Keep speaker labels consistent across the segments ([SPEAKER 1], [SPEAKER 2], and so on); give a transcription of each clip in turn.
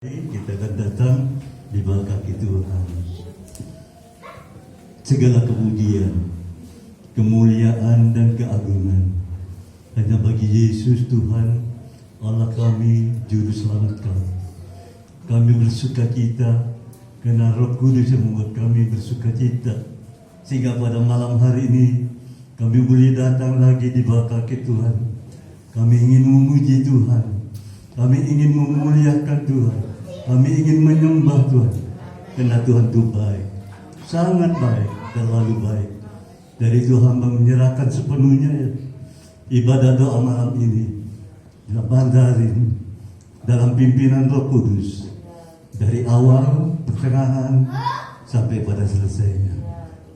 [SPEAKER 1] Kita akan datang di bawah kaki Tuhan. Segala kemuliaan, kemuliaan dan keagungan hanya bagi Yesus Tuhan, Allah kami, Juru Selamat kami. Kami bersuka cita karena Roh Kudus yang membuat kami bersuka cita, sehingga pada malam hari ini kami boleh datang lagi di bawah kaki Tuhan. Kami ingin memuji Tuhan, kami ingin memuliakan Tuhan, kami ingin menyembah Tuhan, karena Tuhan itu baik, sangat baik, terlalu baik. Dari itu hamba menyerahkan sepenuhnya ibadah doa malam ini dalam bandarin, dalam pimpinan Roh Kudus, dari awal, pertengahan, sampai pada selesainya.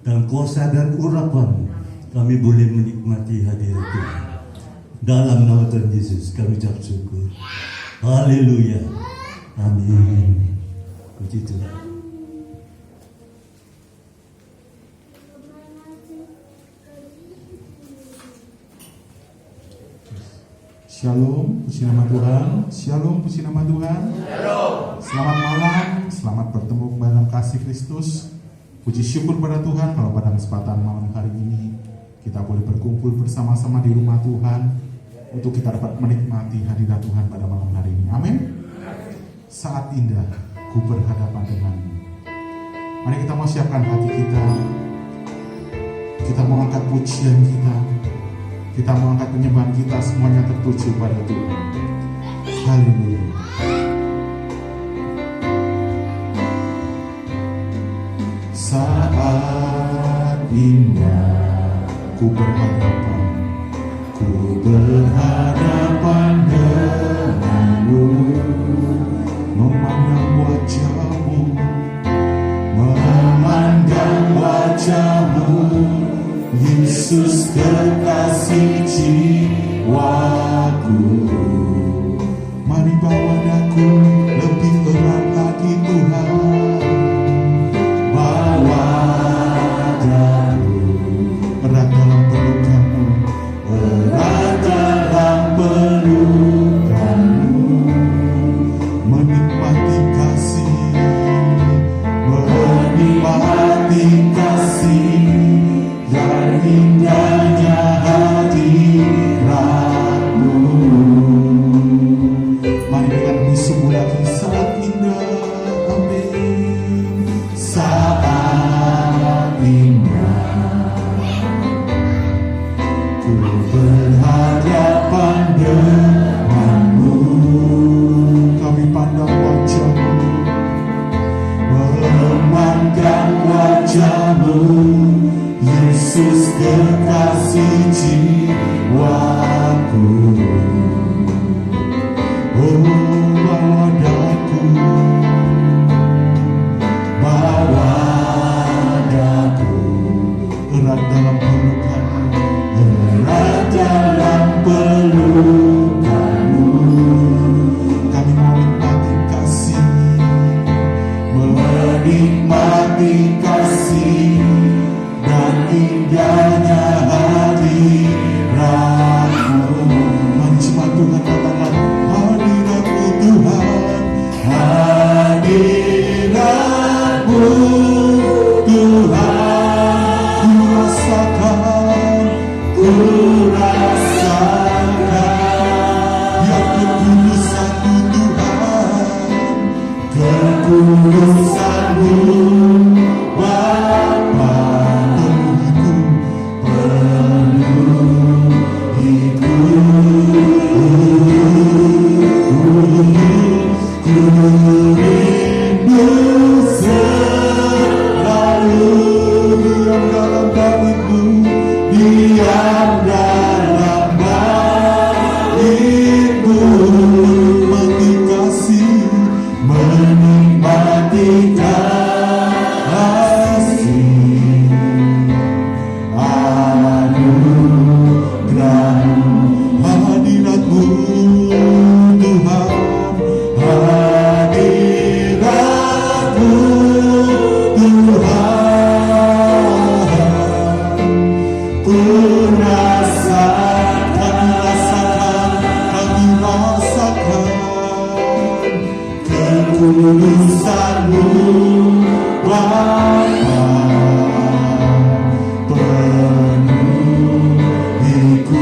[SPEAKER 1] Dan kuasa dan urapan kami boleh menikmati hadirat Tuhan. Dalam nama Tuhan Yesus kami ucap syukur. Haleluya. Amin. Puji Tuhan.
[SPEAKER 2] Shalom, puji nama Tuhan. Shalom, puji nama Tuhan.
[SPEAKER 3] Shalom.
[SPEAKER 2] Selamat malam, selamat bertemu kembali dalam kasih Kristus. Puji syukur pada Tuhan kalau pada kesempatan malam hari ini kita boleh berkumpul bersama-sama di rumah Tuhan untuk kita dapat menikmati hadirat Tuhan pada malam hari ini. Amin. Saat indah ku berhadapan denganmu. Mari kita mau siapkan hati kita. Kita mau angkat pujian kita. Kita mau angkat penyembahan kita, semuanya tertuju pada Tuhan. Haleluya. Saat indah ku berhadapan denganmu, memandang wajahmu, Yesus kekasih jiwaku. Mari bawa daku lebih erat lagi Tuhan, bawa daku erat dalam pelukanmu, erat dalam pelukanmu, menikmati kasih, menikmati kasih dan indahnya hadiratmu. Mari dengan misumu lagi, saat indah, amin. Saat indah ku berhadapan denganmu, kami pandang wajahmu, memandang wajahmu, Yesus kekasih jiwaku. Oh, bawa daku erat dalam pelukanmu, erat dalam pelukanmu. Kami mau menikmati kasih, menikmati kasih dan indahnya hadiratmu. Mari cuma Tuhan katakan, hadiratmu Tuhan, hadiratmu Tuhan, ku rasakan yang kekudusanmu Tuhan, kekudusanmu Bapa. kekudusan-Mu Bapa,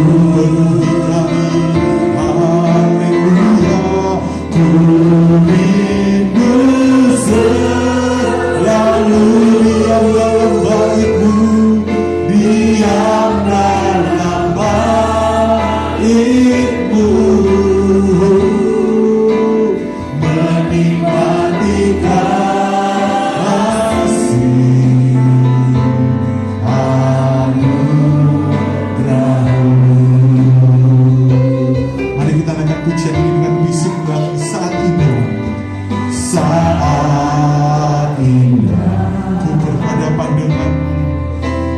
[SPEAKER 2] penuhi kami, haleluya. Ku rindu selalu diam dalam bait-Mu, diam dalam bait-Mu, menikmati kasih anugerah-Mu. Mari kita naikkan pujian ini dengan bisik dan saat indah, saat indah ku berhadapan dengan-Mu,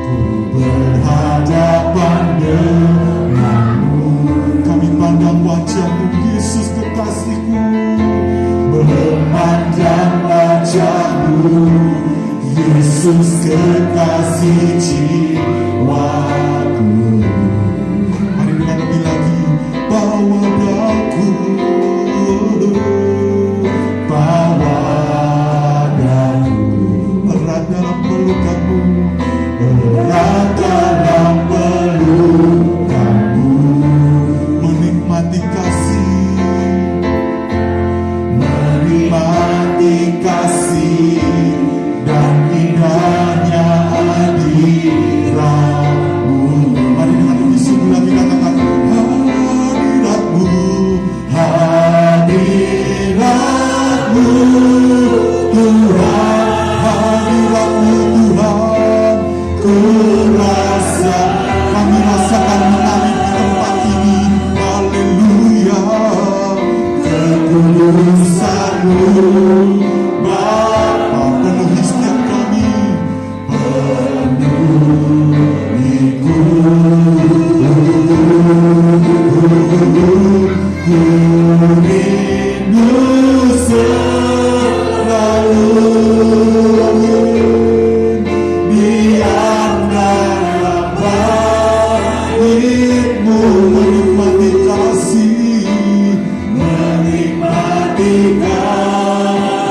[SPEAKER 2] ku berhadapan dengan-Mu. Kami pandang wajah-Mu Yesus kekasih-Ku, memandang wajah-Mu Yesus kekasih jiwaku. Mari dengan lebih lagi, bawa daku, bawa daku, erat dalam pelukan-Mu, erat dalam pelukan-Mu, menikmati kasih, menikmati kasih dan indahnya hadirat-Mu. Mari dengan lebih sungguh lagi katakan, hadirat-Mu, hadirat-Mu Tuhan, hadirat-Mu Tuhan. Ku rasa, kami rasakan mengalir di tempat ini, haleluya. Kekudusan-Mu Bapa, penuhi setiap kami, penuhi ku rindu selalu diam dalam bait-Mu, menikmati kasih, menikmati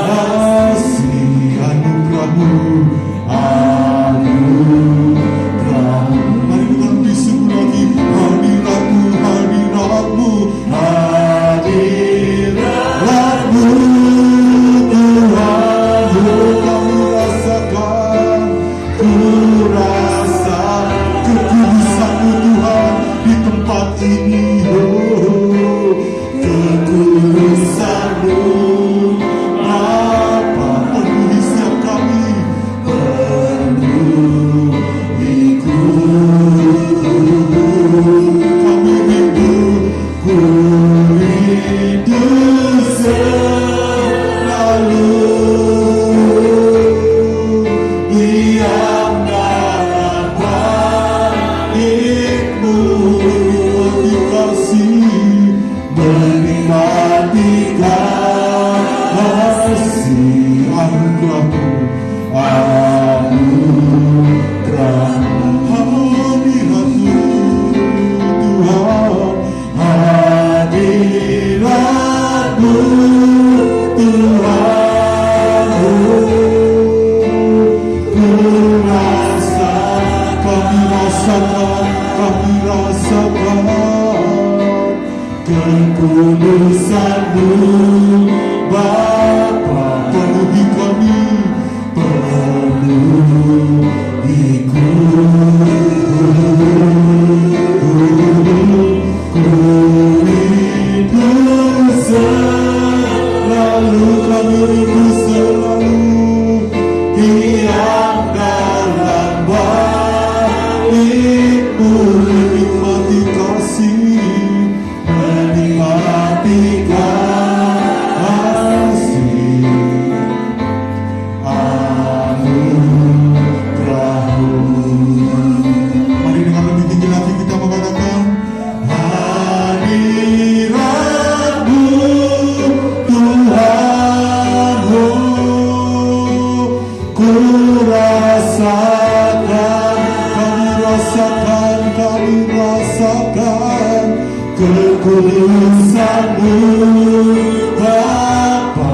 [SPEAKER 2] kasih anugerah-Mu, anugerah-Mu. Mari kita bisik lagi, hadirat-Mu, hadirat-Mu, hadirat-Mu Tuhan. Kami rasakan, ku rasa kekudusan-Mu Tuhan di tempat ini. Kekudusan-Mu Bapa, penuhi setiap kami, penuhi ku, kami rindu, ku rindu selalu diam dalam bait-Mu, menikmati kasih, menikmati kasih anugerah-Mu, anugerah-Mu. Hadirat-Mu Tuhan, hadirat-Mu Tuhan. Ku rasa, kami rasakan, kami rasakan kekudusan-Mu Bapa, penuhi kami, penuhi ku rindu selalu, kami rindu selalu diam dalam bait-Mu, menikmati kasih, menikmati kasih anugerah-Mu. Mari dengan lebih tinggi lagi kita mengatakan, hadirat-Mu Tuhan. Ku rasakan, kami rasakan, kami rasakan kekudusan-Mu Bapa,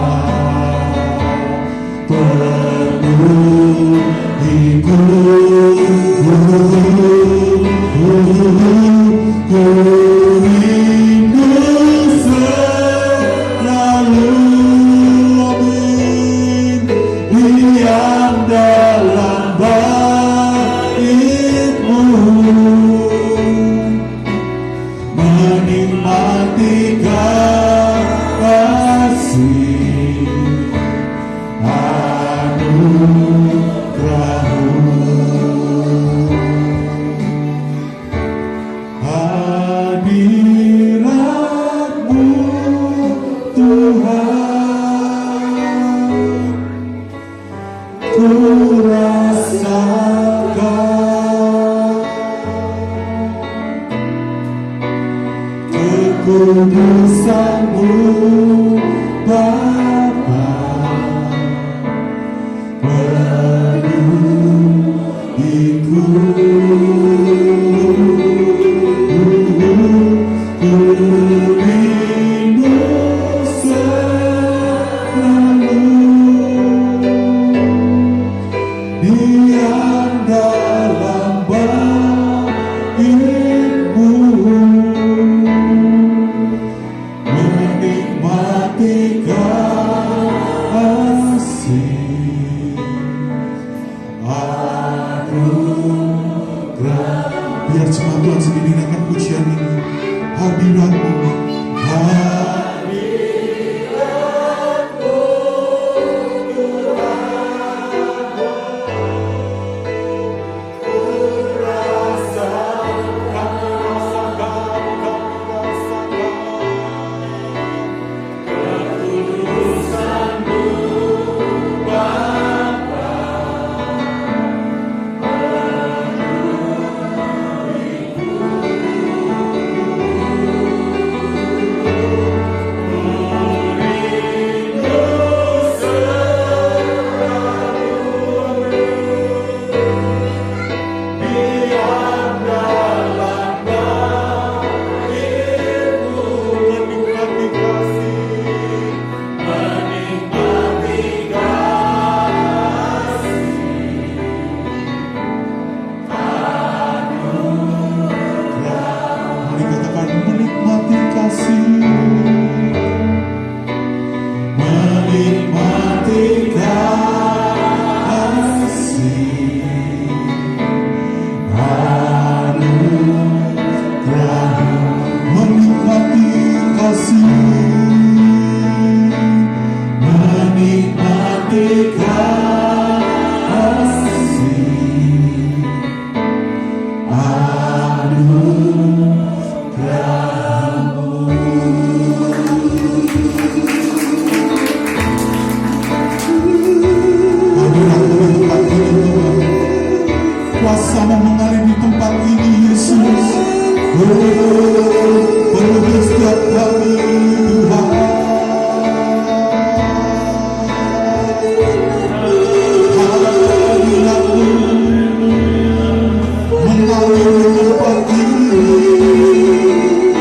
[SPEAKER 2] Biar jemaat Tuhan sendiri dengarkan pujian ini. Hadirat-Mu, kuasa-Mu mengalir di tempat ini, Yesus. Penuhi setiap kami, Tuhan. Hadirat-Mu mengalir di tempat ini.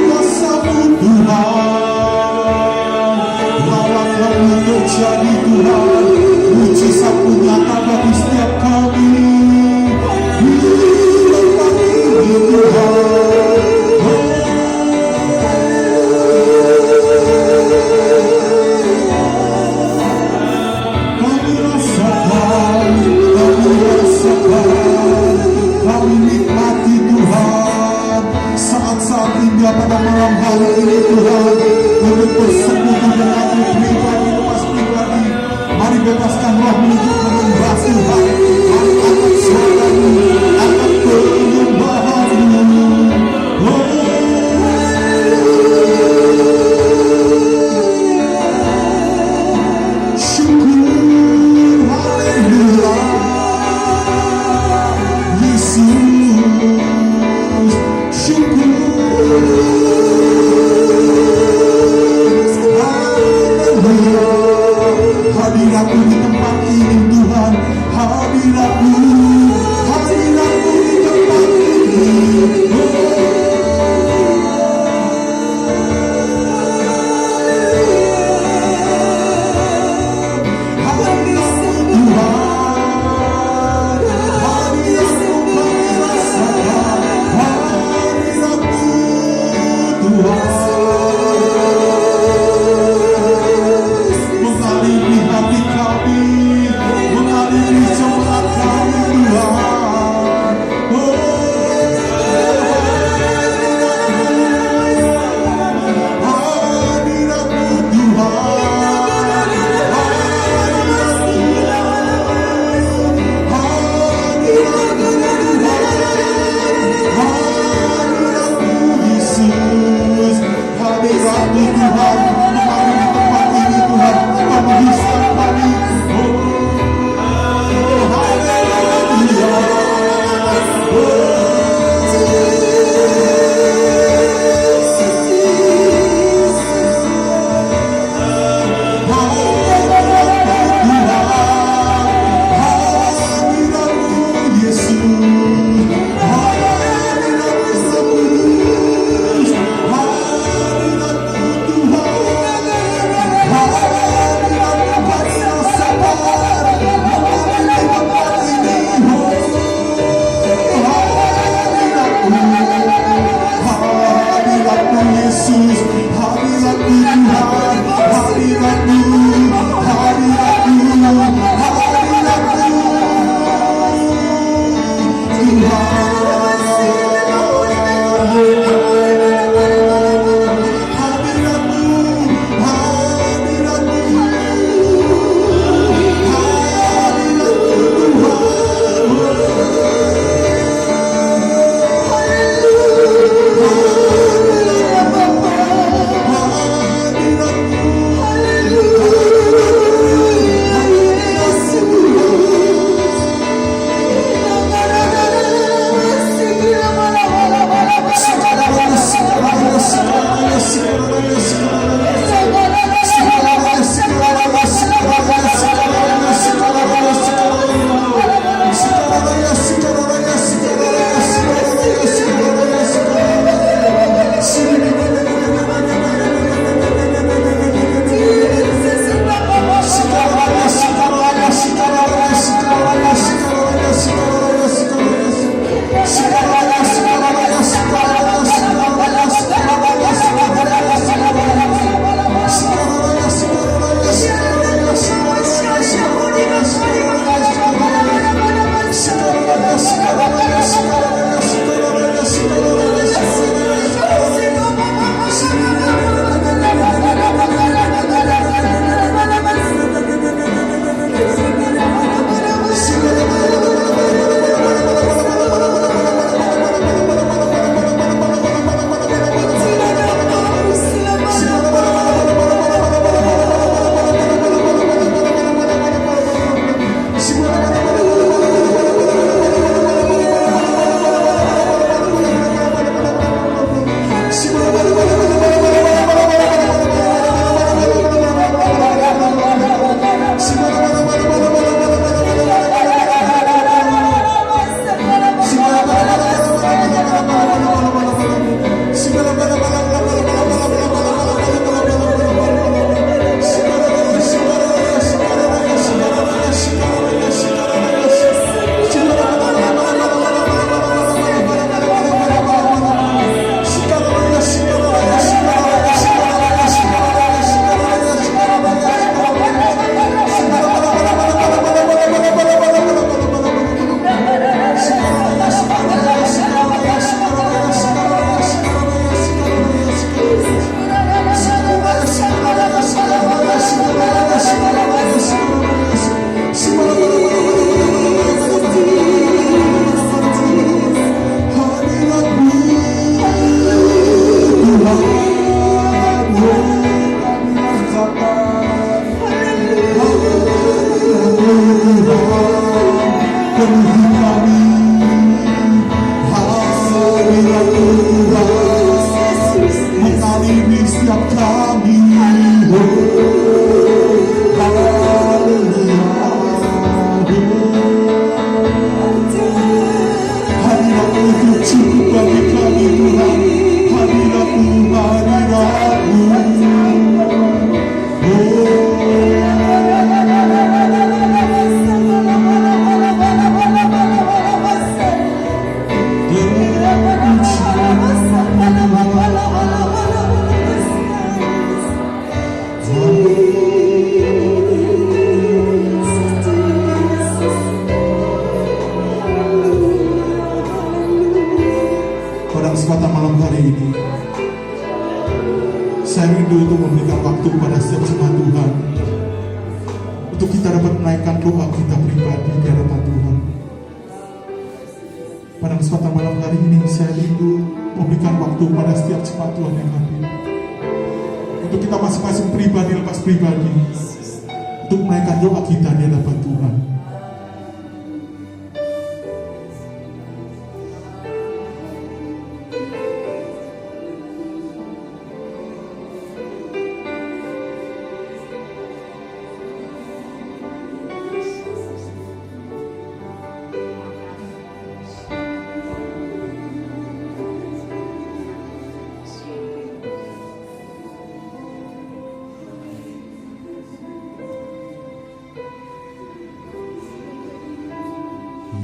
[SPEAKER 2] Kuasa-Mu, Tuhan. Lawan-Mu terjadi, Tuhan. Mujizat-Mu nyata bagi setiap kami. Kami nikmati Tuhan saat-saat indah pada malam hari ini, Tuhan, untuk bersekutu dengan-Mu pribadi lepas pribadi. Mari bebaskan roh-Mu untuk menyembah Tuhan. Mari angkat suara-Mu, angkat penyembahan-Mu. Syukur, haleluya, Yesus. Syukur, haleluya. Hadirat-Mu di tempat ini, Tuhan. Hadirat-Mu di tempat ini. Hadirat-Mu, Tuhan. waktu pada setiap jemaat Tuhan untuk kita dapat menaikkan doa kita pribadi di hadapan Tuhan. Pada kesempatan malam hari ini saya rindu memberikan waktu pada setiap jemaat Tuhan yang hadir untuk kita masing-masing pribadi lepas pribadi untuk menaikkan doa kita di hadapan Tuhan.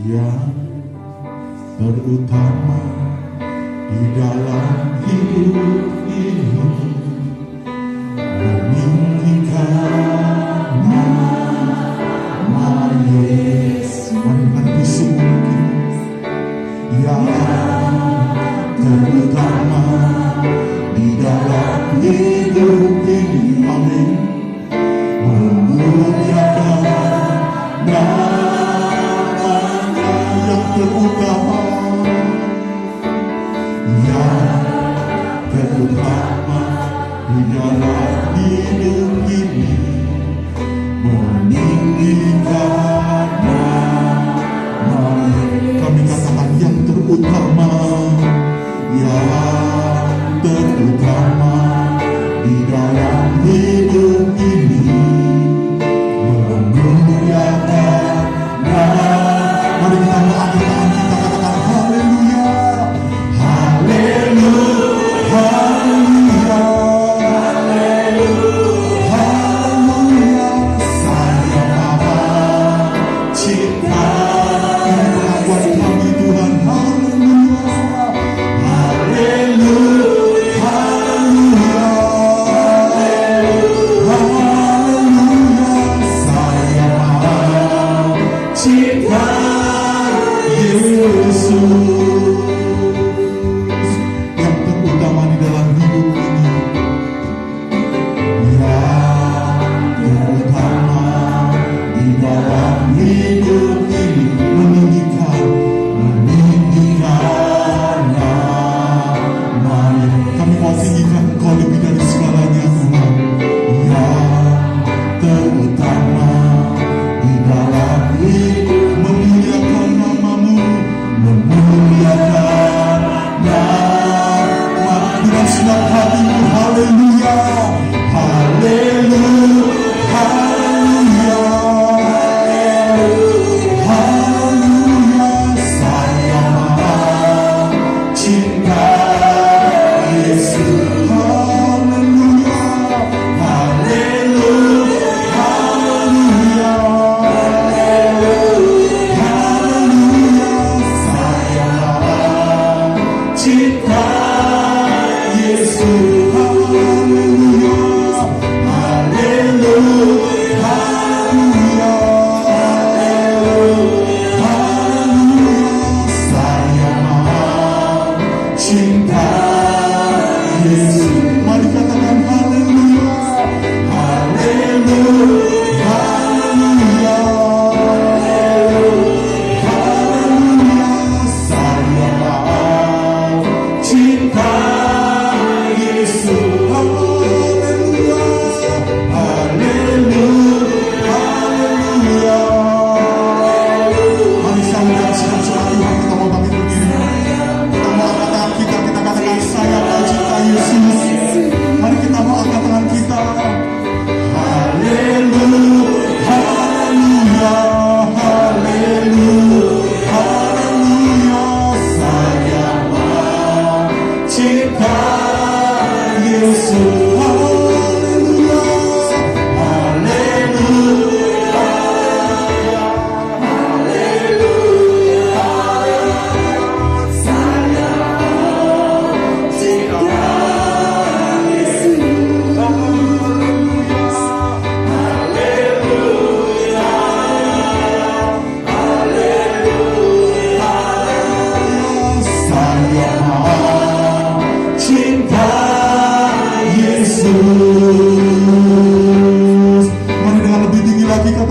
[SPEAKER 2] Yang terutama di dalam hidup ini meninggikan nama Yesus. Menaikkan bisu mungkin yang terutama di dalam hidup ini, amin, memuliakan nama terutama, yang terutama di dalam hidup ini.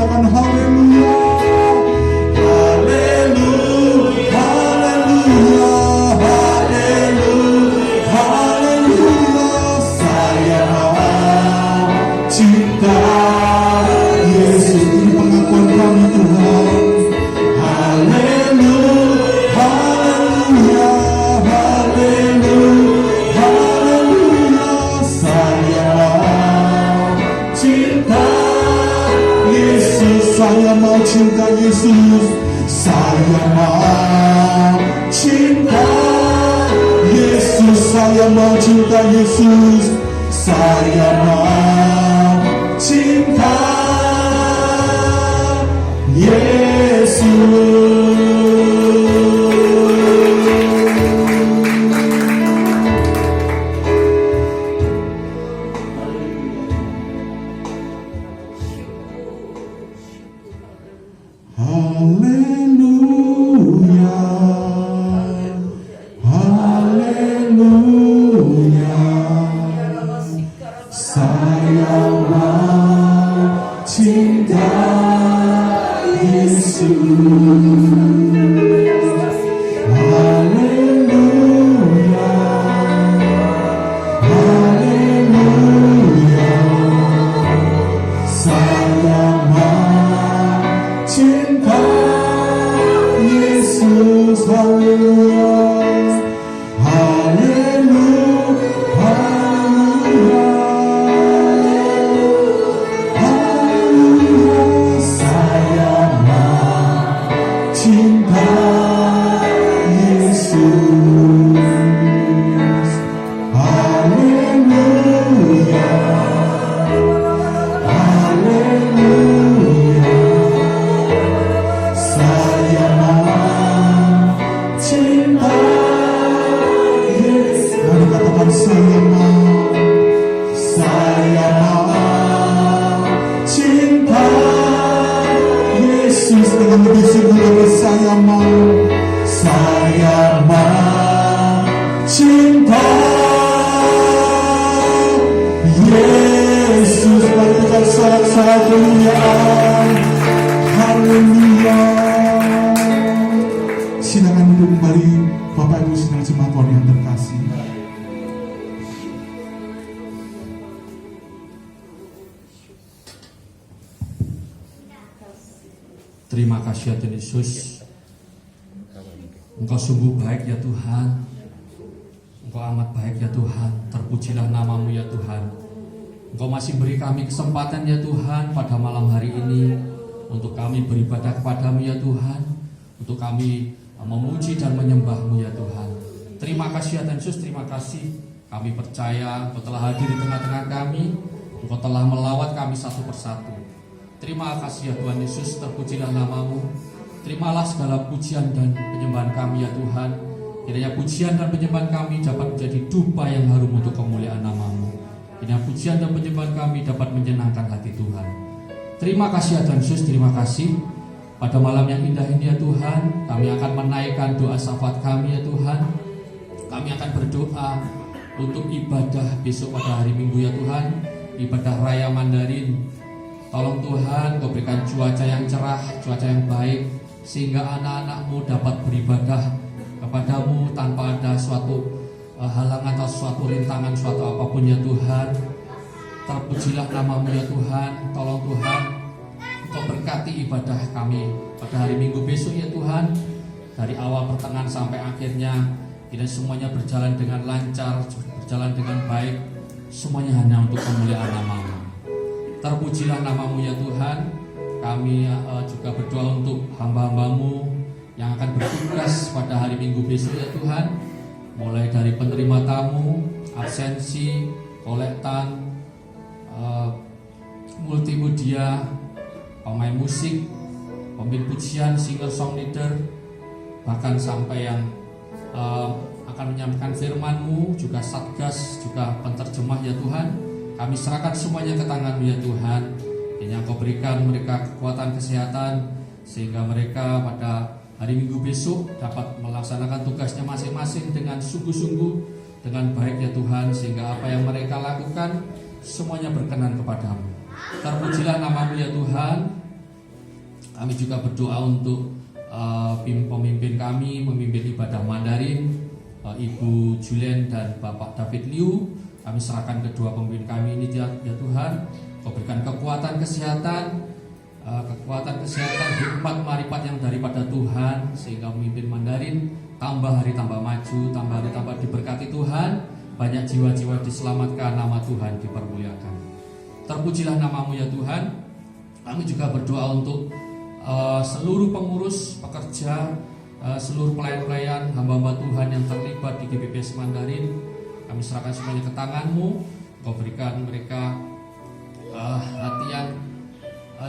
[SPEAKER 2] katakan haleluya. Haleluya, haleluya, haleluya, haleluya. Saya mau cinta Yesus. Ini pengakuan kami Tuhan. Haleluya, haleluya, haleluya, haleluya. Saya mau cinta Yesus. Saya mau cinta Yesus. Saya mau cinta Yesus. Saya mau cinta Yesus. Saya mau cinta Yesus. Haleluya, haleluya. Saya mau cinta Yesus. Haleluya, haleluya. Saya mau cinta Yesus. Haleluya, haleluya, haleluya. Saya mau cinta Yesus. Haleluya, haleluya. Saya mau cinta Yesus. Mari katakan saya mau cinta Yesus. Dengan lebih sungguh lagi saya mau cinta Yesus. Mari kita sorak-sorak kemuliaan. Haleluya. Silakan duduk kembali Bapak Ibu sedang jemaat Tuhan yang terkasih.
[SPEAKER 3] Terima kasih ya Tuhan Yesus. Engkau sungguh baik ya Tuhan. Engkau amat baik ya Tuhan. Terpujilah namamu ya Tuhan. Engkau masih beri kami kesempatan ya Tuhan pada malam hari ini untuk kami beribadah kepadamu ya Tuhan, untuk kami memuji dan menyembahmu ya Tuhan. Terima kasih ya Tuhan Yesus. Terima kasih. Kami percaya Engkau telah hadir di tengah-tengah kami. Engkau telah melawat kami satu persatu. Terima kasih ya Tuhan Yesus, terpujilah namamu. Terimalah segala pujian dan penyembahan kami ya Tuhan. Kiranya pujian dan penyembahan kami dapat menjadi dupa yang harum untuk kemuliaan namamu. Kiranya pujian dan penyembahan kami dapat menyenangkan hati Tuhan. Terima kasih ya Tuhan Yesus, terima kasih. Pada malam yang indah ini ya Tuhan, kami akan menaikkan doa syafaat kami ya Tuhan. Kami akan berdoa untuk ibadah besok pada hari Minggu ya Tuhan, ibadah Raya Mandarin. Tolong Tuhan, Kau berikan cuaca yang cerah, cuaca yang baik, sehingga anak-anak-Mu dapat beribadah kepadamu tanpa ada suatu halangan atau suatu rintangan, suatu apapun ya Tuhan. Terpujilah namamu ya Tuhan. Tolong Tuhan, Kau berkati ibadah kami pada hari Minggu besok ya Tuhan. Dari awal pertengahan sampai akhirnya, kita semuanya berjalan dengan lancar, berjalan dengan baik. Semuanya hanya untuk kemuliaan namamu. Terpujilah namamu ya Tuhan. Kami juga berdoa untuk hamba-hambamu yang akan bertugas pada hari Minggu besok ya Tuhan. Mulai dari penerima tamu, absensi, kolektan, multimedia, pemain musik, pemimpin pujian, singer songwriter, bahkan sampai yang akan menyampaikan firman-Mu, juga satgas, juga penterjemah ya Tuhan. Kami serahkan semuanya ke tangan-Mu ya Tuhan. Yang Kau berikan mereka kekuatan kesehatan, sehingga mereka pada hari Minggu besok dapat melaksanakan tugasnya masing-masing dengan sungguh-sungguh, dengan baik ya Tuhan. Sehingga apa yang mereka lakukan semuanya berkenan kepadamu. Terpujilah namamu ya Tuhan. Kami juga berdoa untuk pemimpin kami, memimpin ibadah Mandarin, Ibu Julen dan Bapak David Liu. Kami serahkan kedua pemimpin kami ini ya Tuhan. Kau berikan kekuatan kesehatan hikmat maripat yang daripada Tuhan, sehingga memimpin Mandarin tambah hari tambah maju, tambah hari tambah diberkati Tuhan. Banyak jiwa-jiwa diselamatkan, nama Tuhan dipermuliakan. Terpujilah namamu ya Tuhan. Kami juga berdoa untuk seluruh pengurus, pekerja, seluruh pelayan-pelayan, hamba-hamba Tuhan yang terlibat di GBPS Mandarin. Kami serahkan semuanya ke tangan-Mu. Kau berikan mereka hati yang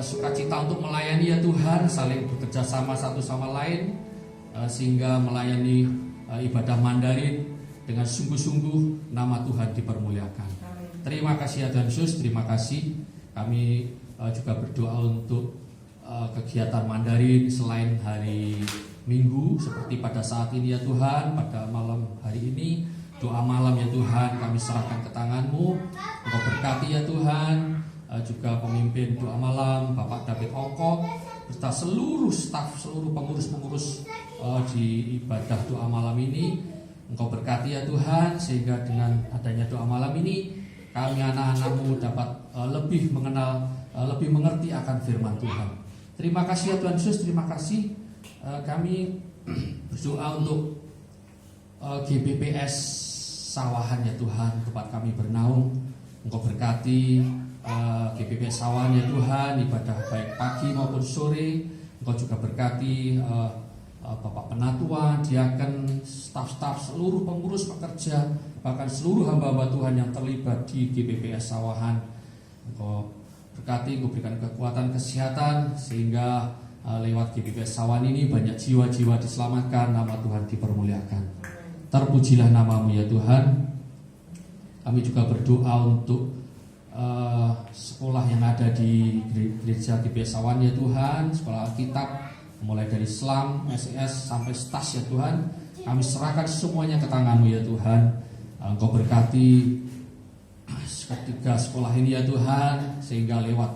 [SPEAKER 3] sukacita untuk melayani ya Tuhan, saling bekerja sama satu sama lain, sehingga melayani ibadah Mandarin dengan sungguh-sungguh, nama Tuhan dipermuliakan. Terima kasih ya Tuhan Yesus, terima kasih. Kami juga berdoa untuk kegiatan Mandarin selain hari Minggu, seperti pada saat ini ya Tuhan, pada malam hari ini, doa malam ya Tuhan, kami serahkan ke tangan-Mu. Engkau berkati ya Tuhan, juga pemimpin doa malam Bapak David Oko, serta seluruh staf, seluruh pengurus-pengurus di ibadah doa malam ini. Engkau berkati ya Tuhan, sehingga dengan adanya doa malam ini kami anak-anak-Mu dapat lebih mengenal, lebih mengerti akan firman Tuhan. Terima kasih ya Tuhan Yesus, terima kasih. Kami berdoa untuk GBPS Sawahan ya Tuhan, tempat kami bernaung. Engkau berkati GBPS Sawahan ya Tuhan, ibadah baik pagi maupun sore. Engkau juga berkati Bapak Penatua, diaken, staf-staf, seluruh pengurus pekerja, bahkan seluruh hamba-hamba Tuhan yang terlibat di GBPS Sawahan. Engkau berkati, Engkau berikan kekuatan kesehatan, sehingga lewat GBPS Sawahan ini banyak jiwa-jiwa diselamatkan, nama Tuhan dipermuliakan. Terpujilah namamu ya Tuhan. Kami juga berdoa untuk sekolah yang ada di gereja GBPS Sawahan ya Tuhan, sekolah Alkitab, mulai dari Islam, SES sampai STAS ya Tuhan. Kami serahkan semuanya ke tangan-Mu ya Tuhan. Engkau berkati ketiga sekolah ini ya Tuhan, sehingga lewat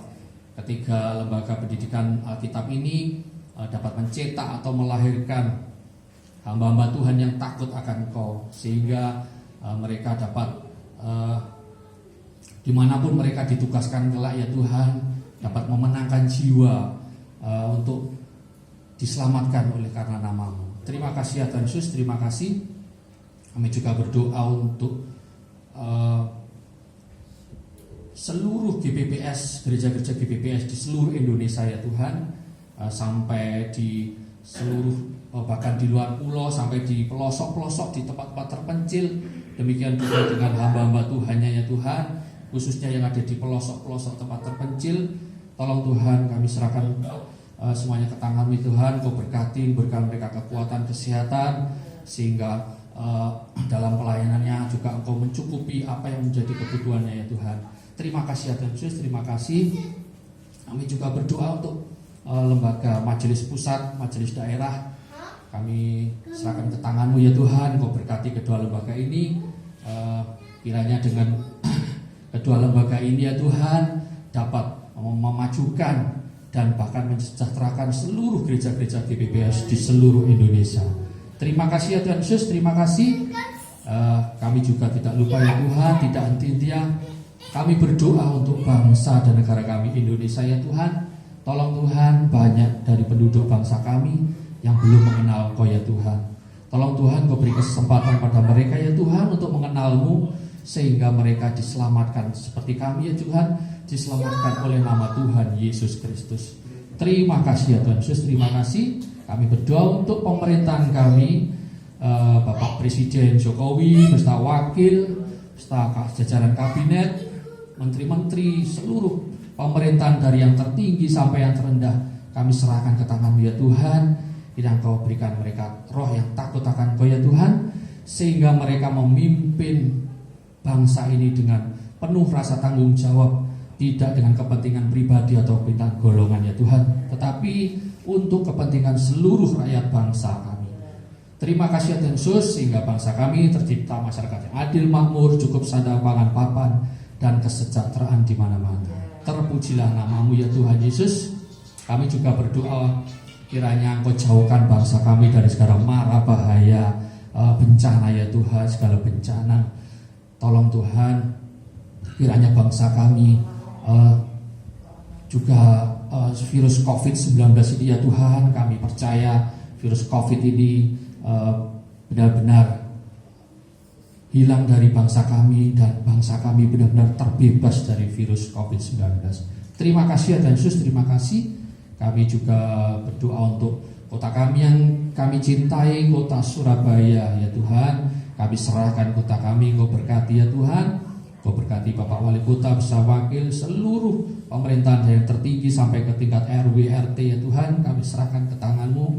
[SPEAKER 3] ketiga lembaga pendidikan Alkitab ini dapat mencetak atau melahirkan hamba-hamba Tuhan yang takut akan Engkau, sehingga mereka dapat dimanapun mereka ditugaskan kelak ya Tuhan, dapat memenangkan jiwa untuk diselamatkan oleh karena nama-Mu. Terima kasih ya Tuhan Yesus, terima kasih. Kami juga berdoa untuk seluruh GBPS, gereja-gereja GBPS di seluruh Indonesia ya Tuhan, sampai di seluruh, bahkan di luar pulau, sampai di pelosok-pelosok, di tempat-tempat terpencil. Demikian juga dengan hamba-hamba Tuhannya ya Tuhan, khususnya yang ada di pelosok-pelosok tempat terpencil. Tolong Tuhan, kami serahkan semuanya ke tangan-Mu Tuhan. Kau berkati, berikan mereka kekuatan kesehatan, sehingga dalam pelayanannya juga Engkau mencukupi apa yang menjadi kebutuhannya ya Tuhan. Terima kasih ya Tuhan Yesus, terima kasih. Kami juga berdoa untuk lembaga majelis pusat, majelis daerah. Kami serahkan ke tangan-Mu ya Tuhan. Kau berkati kedua lembaga ini, kiranya dengan kedua lembaga ini ya Tuhan dapat memajukan dan bahkan mensejahterakan seluruh gereja-gereja GBPS di seluruh Indonesia. Terima kasih ya Tuhan Yesus, terima kasih. Kami juga tidak lupa ya Tuhan, tidak henti-hentinya kami berdoa untuk bangsa dan negara kami Indonesia ya Tuhan. Tolong Tuhan, banyak dari penduduk bangsa kami yang belum mengenal Kau ya Tuhan. Tolong Tuhan, Kau beri kesempatan pada mereka ya Tuhan untuk mengenal-Mu, sehingga mereka diselamatkan seperti kami ya Tuhan, diselamatkan oleh nama Tuhan Yesus Kristus. Terima kasih ya Tuhan Yesus, terima kasih. Kami berdoa untuk pemerintahan kami, Bapak Presiden Jokowi beserta wakil, beserta jajaran kabinet, menteri-menteri, seluruh pemerintahan dari yang tertinggi sampai yang terendah. Kami serahkan ke tangan-Mu ya Tuhan. Yang Kau berikan mereka roh yang takut akan Kau ya Tuhan, sehingga mereka memimpin bangsa ini dengan penuh rasa tanggung jawab, tidak dengan kepentingan pribadi atau kepentingan golongan ya Tuhan, tetapi untuk kepentingan seluruh rakyat bangsa kami. Terima kasih ya Tuhan Yesus, sehingga bangsa kami tercipta masyarakat yang adil, makmur, cukup sandang pangan papan, dan kesejahteraan di mana-mana. Terpujilah nama-Mu ya Tuhan Yesus. Kami juga berdoa kiranya Engkau jauhkan bangsa kami dari segala mara bahaya, bencana ya Tuhan, segala bencana. Tolong Tuhan, kiranya bangsa kami juga virus COVID-19 ini ya Tuhan, kami percaya virus COVID ini benar-benar hilang dari bangsa kami, dan bangsa kami benar-benar terbebas dari virus COVID-19. Terima kasih ya Tuhan Yesus, terima kasih. Kami juga berdoa untuk kota kami yang kami cintai, kota Surabaya ya Tuhan. Kami serahkan kota kami, Engkau berkati ya Tuhan. Engkau berkati Bapak Wali Kota bersama wakil, seluruh pemerintahan yang tertinggi sampai ke tingkat RW, RT ya Tuhan. Kami serahkan ke tangan-Mu.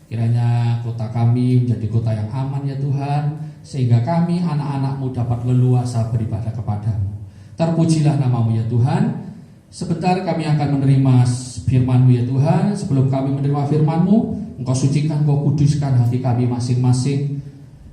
[SPEAKER 3] Kiranya kota kami menjadi kota yang aman ya Tuhan, sehingga kami anak-anak-Mu dapat leluasa beribadah kepada-Mu. Terpujilah nama-Mu ya Tuhan. Sebentar kami akan menerima firman-Mu ya Tuhan. Sebelum kami menerima firman-Mu, Engkau sucikan, Engkau kuduskan hati kami masing-masing,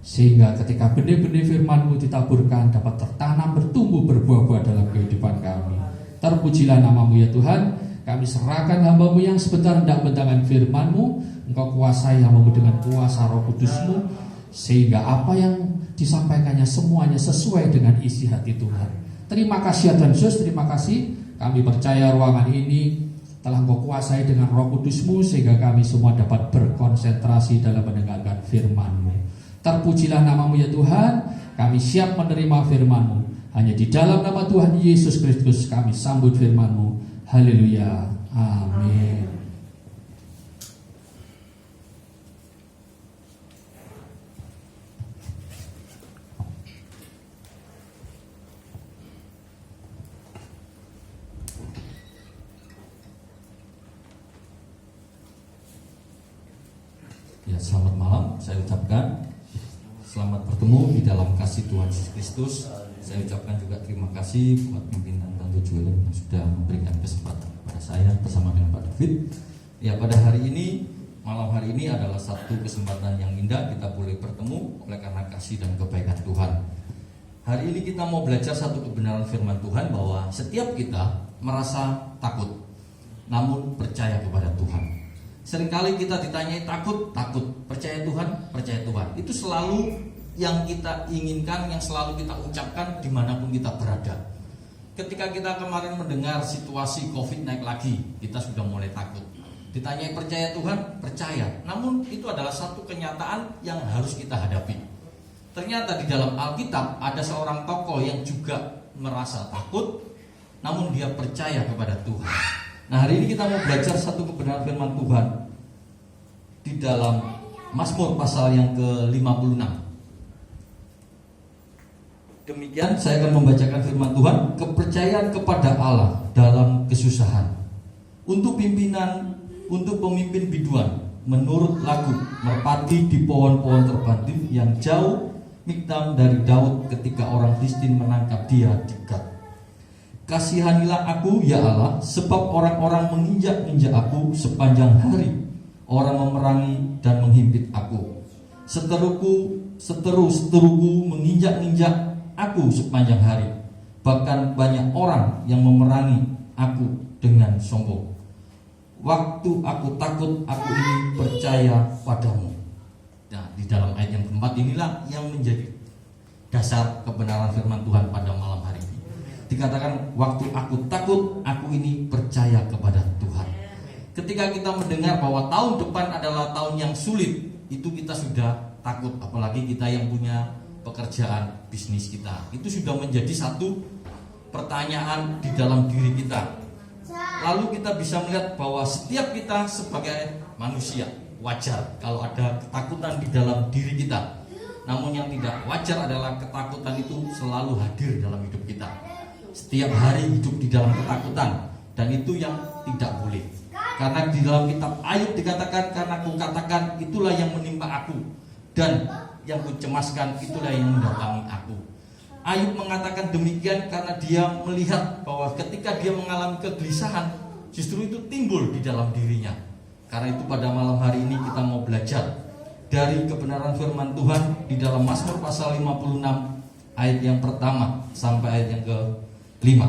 [SPEAKER 3] sehingga ketika benih-benih firman-Mu ditaburkan dapat tertanam, bertumbuh, berbuah-buah dalam kehidupan kami. Terpujilah nama-Mu ya Tuhan. Kami serahkan hamba-Mu yang sebentar hendak mendengarkan firman-Mu. Engkau kuasai hamba-Mu dengan kuasa Roh Kudus-Mu, sehingga apa yang disampaikannya semuanya sesuai dengan isi hati Tuhan. Terima kasih ya Tuhan Yesus, terima kasih. Kami percaya ruangan ini telah Engkau kuasai dengan Roh Kudus-Mu, sehingga kami semua dapat berkonsentrasi dalam mendengarkan firman-Mu. Terpujilah nama-Mu ya Tuhan. Kami siap menerima firman-Mu. Hanya di dalam nama Tuhan Yesus Kristus kami sambut firman-Mu. Haleluya, amin.
[SPEAKER 4] Ya, selamat malam saya ucapkan. Selamat bertemu di dalam kasih Tuhan Yesus Kristus. Saya ucapkan juga terima kasih buat pimpinan Tante Joel yang sudah memberikan kesempatan kepada saya bersama dengan Pak David. Ya, pada hari ini, malam hari ini adalah satu kesempatan yang indah kita boleh bertemu oleh karena kasih dan kebaikan Tuhan. Hari ini kita mau belajar satu kebenaran firman Tuhan bahwa setiap kita merasa takut, namun percaya kepada Tuhan. Seringkali kita ditanyai takut, percaya Tuhan, percaya Tuhan. Itu selalu yang kita inginkan, yang selalu kita ucapkan dimanapun kita berada. Ketika kita kemarin mendengar situasi COVID naik lagi, kita sudah mulai takut. Ditanyai percaya Tuhan, percaya. Namun itu adalah satu kenyataan yang harus kita hadapi. Ternyata di dalam Alkitab ada seorang tokoh yang juga merasa takut, namun dia percaya kepada Tuhan. Nah, hari ini kita mau belajar satu kebenaran firman Tuhan di dalam Mazmur pasal yang ke-56. Demikian saya akan membacakan firman Tuhan, kepercayaan kepada Allah dalam kesusahan. Untuk pimpinan, untuk pemimpin biduan, menurut lagu, merpati di pohon-pohon terbanting yang jauh, Miktam dari Daud ketika orang Filistin menangkap dia di Gat. Kasihanilah aku ya Allah, sebab orang-orang menginjak-injak aku sepanjang hari. Orang memerangi dan menghimpit aku. Seteru-seteruku menginjak-injak aku sepanjang hari. Bahkan banyak orang yang memerangi aku dengan sombong. Waktu aku takut, aku ini percaya padamu. Nah, di dalam ayat yang keempat inilah yang menjadi dasar kebenaran firman Tuhan pada malam hari ini. Dikatakan waktu aku takut, aku ini percaya kepada Tuhan. Ketika kita mendengar bahwa tahun depan adalah tahun yang sulit, itu kita sudah takut. Apalagi kita yang punya pekerjaan, bisnis kita, itu sudah menjadi satu pertanyaan di dalam diri kita. Lalu kita bisa melihat bahwa setiap kita sebagai manusia wajar kalau ada ketakutan di dalam diri kita. Namun yang tidak wajar adalah ketakutan itu selalu hadir dalam hidup kita. Setiap hari hidup di dalam ketakutan, dan itu yang tidak boleh. Karena di dalam kitab Ayub dikatakan, karena ku katakan itulah yang menimpa aku, dan yang ku cemaskan itulah yang mendatangi aku. Ayub mengatakan demikian karena dia melihat bahwa ketika dia mengalami kegelisahan, justru itu timbul di dalam dirinya. Karena itu pada malam hari ini kita mau belajar dari kebenaran firman Tuhan di dalam Mazmur pasal 56 ayat yang pertama sampai ayat yang ke-5.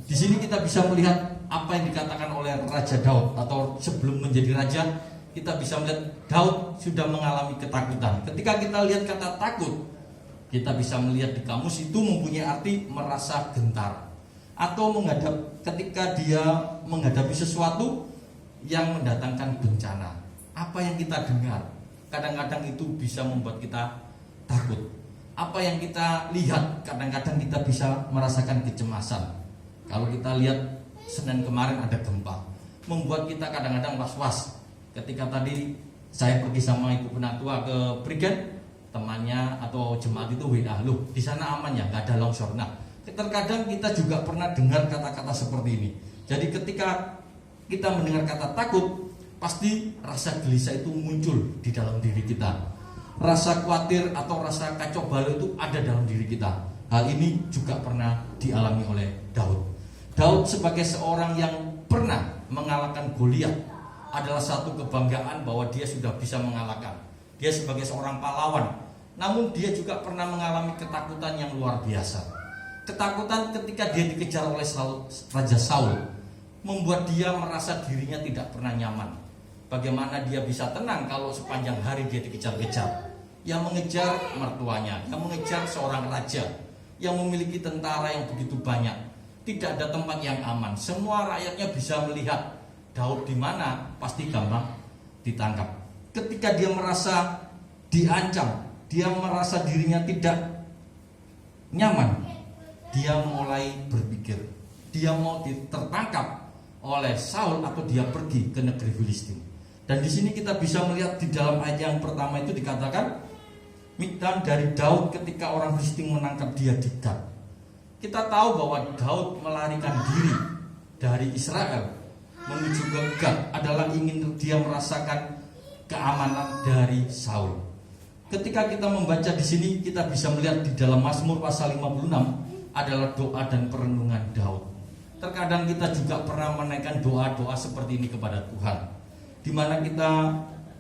[SPEAKER 4] Di sini kita bisa melihat apa yang dikatakan oleh Raja Daud atau sebelum menjadi raja, kita bisa melihat Daud sudah mengalami ketakutan. Ketika kita lihat kata takut, kita bisa melihat di kamus itu mempunyai arti merasa gentar atau ketika dia menghadapi sesuatu yang mendatangkan bencana. Apa yang kita dengar kadang-kadang itu bisa membuat kita takut. Apa yang kita lihat kadang-kadang kita bisa merasakan kecemasan. Kalau kita lihat Senin kemarin ada gempa, membuat kita kadang-kadang was-was. Ketika tadi saya pergi sama Ibu Penatua ke Prigen, temannya atau jemaat itu WA, loh di sana aman ya, nggak ada longsor. Nah, terkadang kita juga pernah dengar kata-kata seperti ini. Jadi ketika kita mendengar kata takut, pasti rasa gelisah itu muncul di dalam diri kita. Rasa khawatir atau rasa kacau balau itu ada dalam diri kita. Hal ini juga pernah dialami oleh Daud. Daud sebagai seorang yang pernah mengalahkan Goliat adalah satu kebanggaan bahwa dia sudah bisa mengalahkan. Dia sebagai seorang pahlawan. Namun dia juga pernah mengalami ketakutan yang luar biasa. Ketakutan ketika dia dikejar oleh Raja Saul membuat dia merasa dirinya tidak pernah nyaman. Bagaimana dia bisa tenang kalau sepanjang hari dia dikejar-kejar? Yang mengejar mertuanya, yang mengejar seorang raja, yang memiliki tentara yang begitu banyak. Tidak ada tempat yang aman. Semua rakyatnya bisa melihat Daud di mana, pasti gampang ditangkap. Ketika dia merasa diancam, dia merasa dirinya tidak nyaman, dia mulai berpikir, dia mau tertangkap oleh Saul atau dia pergi ke negeri Filistin. Dan di sini kita bisa melihat di dalam ayat yang pertama itu dikatakan Mikdan dari Daud ketika orang Filistin menangkap dia di Gat. Kita tahu bahwa Daud melarikan diri dari Israel menuju ke Gat adalah ingin dia merasakan keamanan dari Saul. Ketika kita membaca di sini, kita bisa melihat di dalam Mazmur pasal 56 adalah doa dan perenungan Daud. Terkadang kita juga pernah menaikkan doa-doa seperti ini kepada Tuhan, di mana kita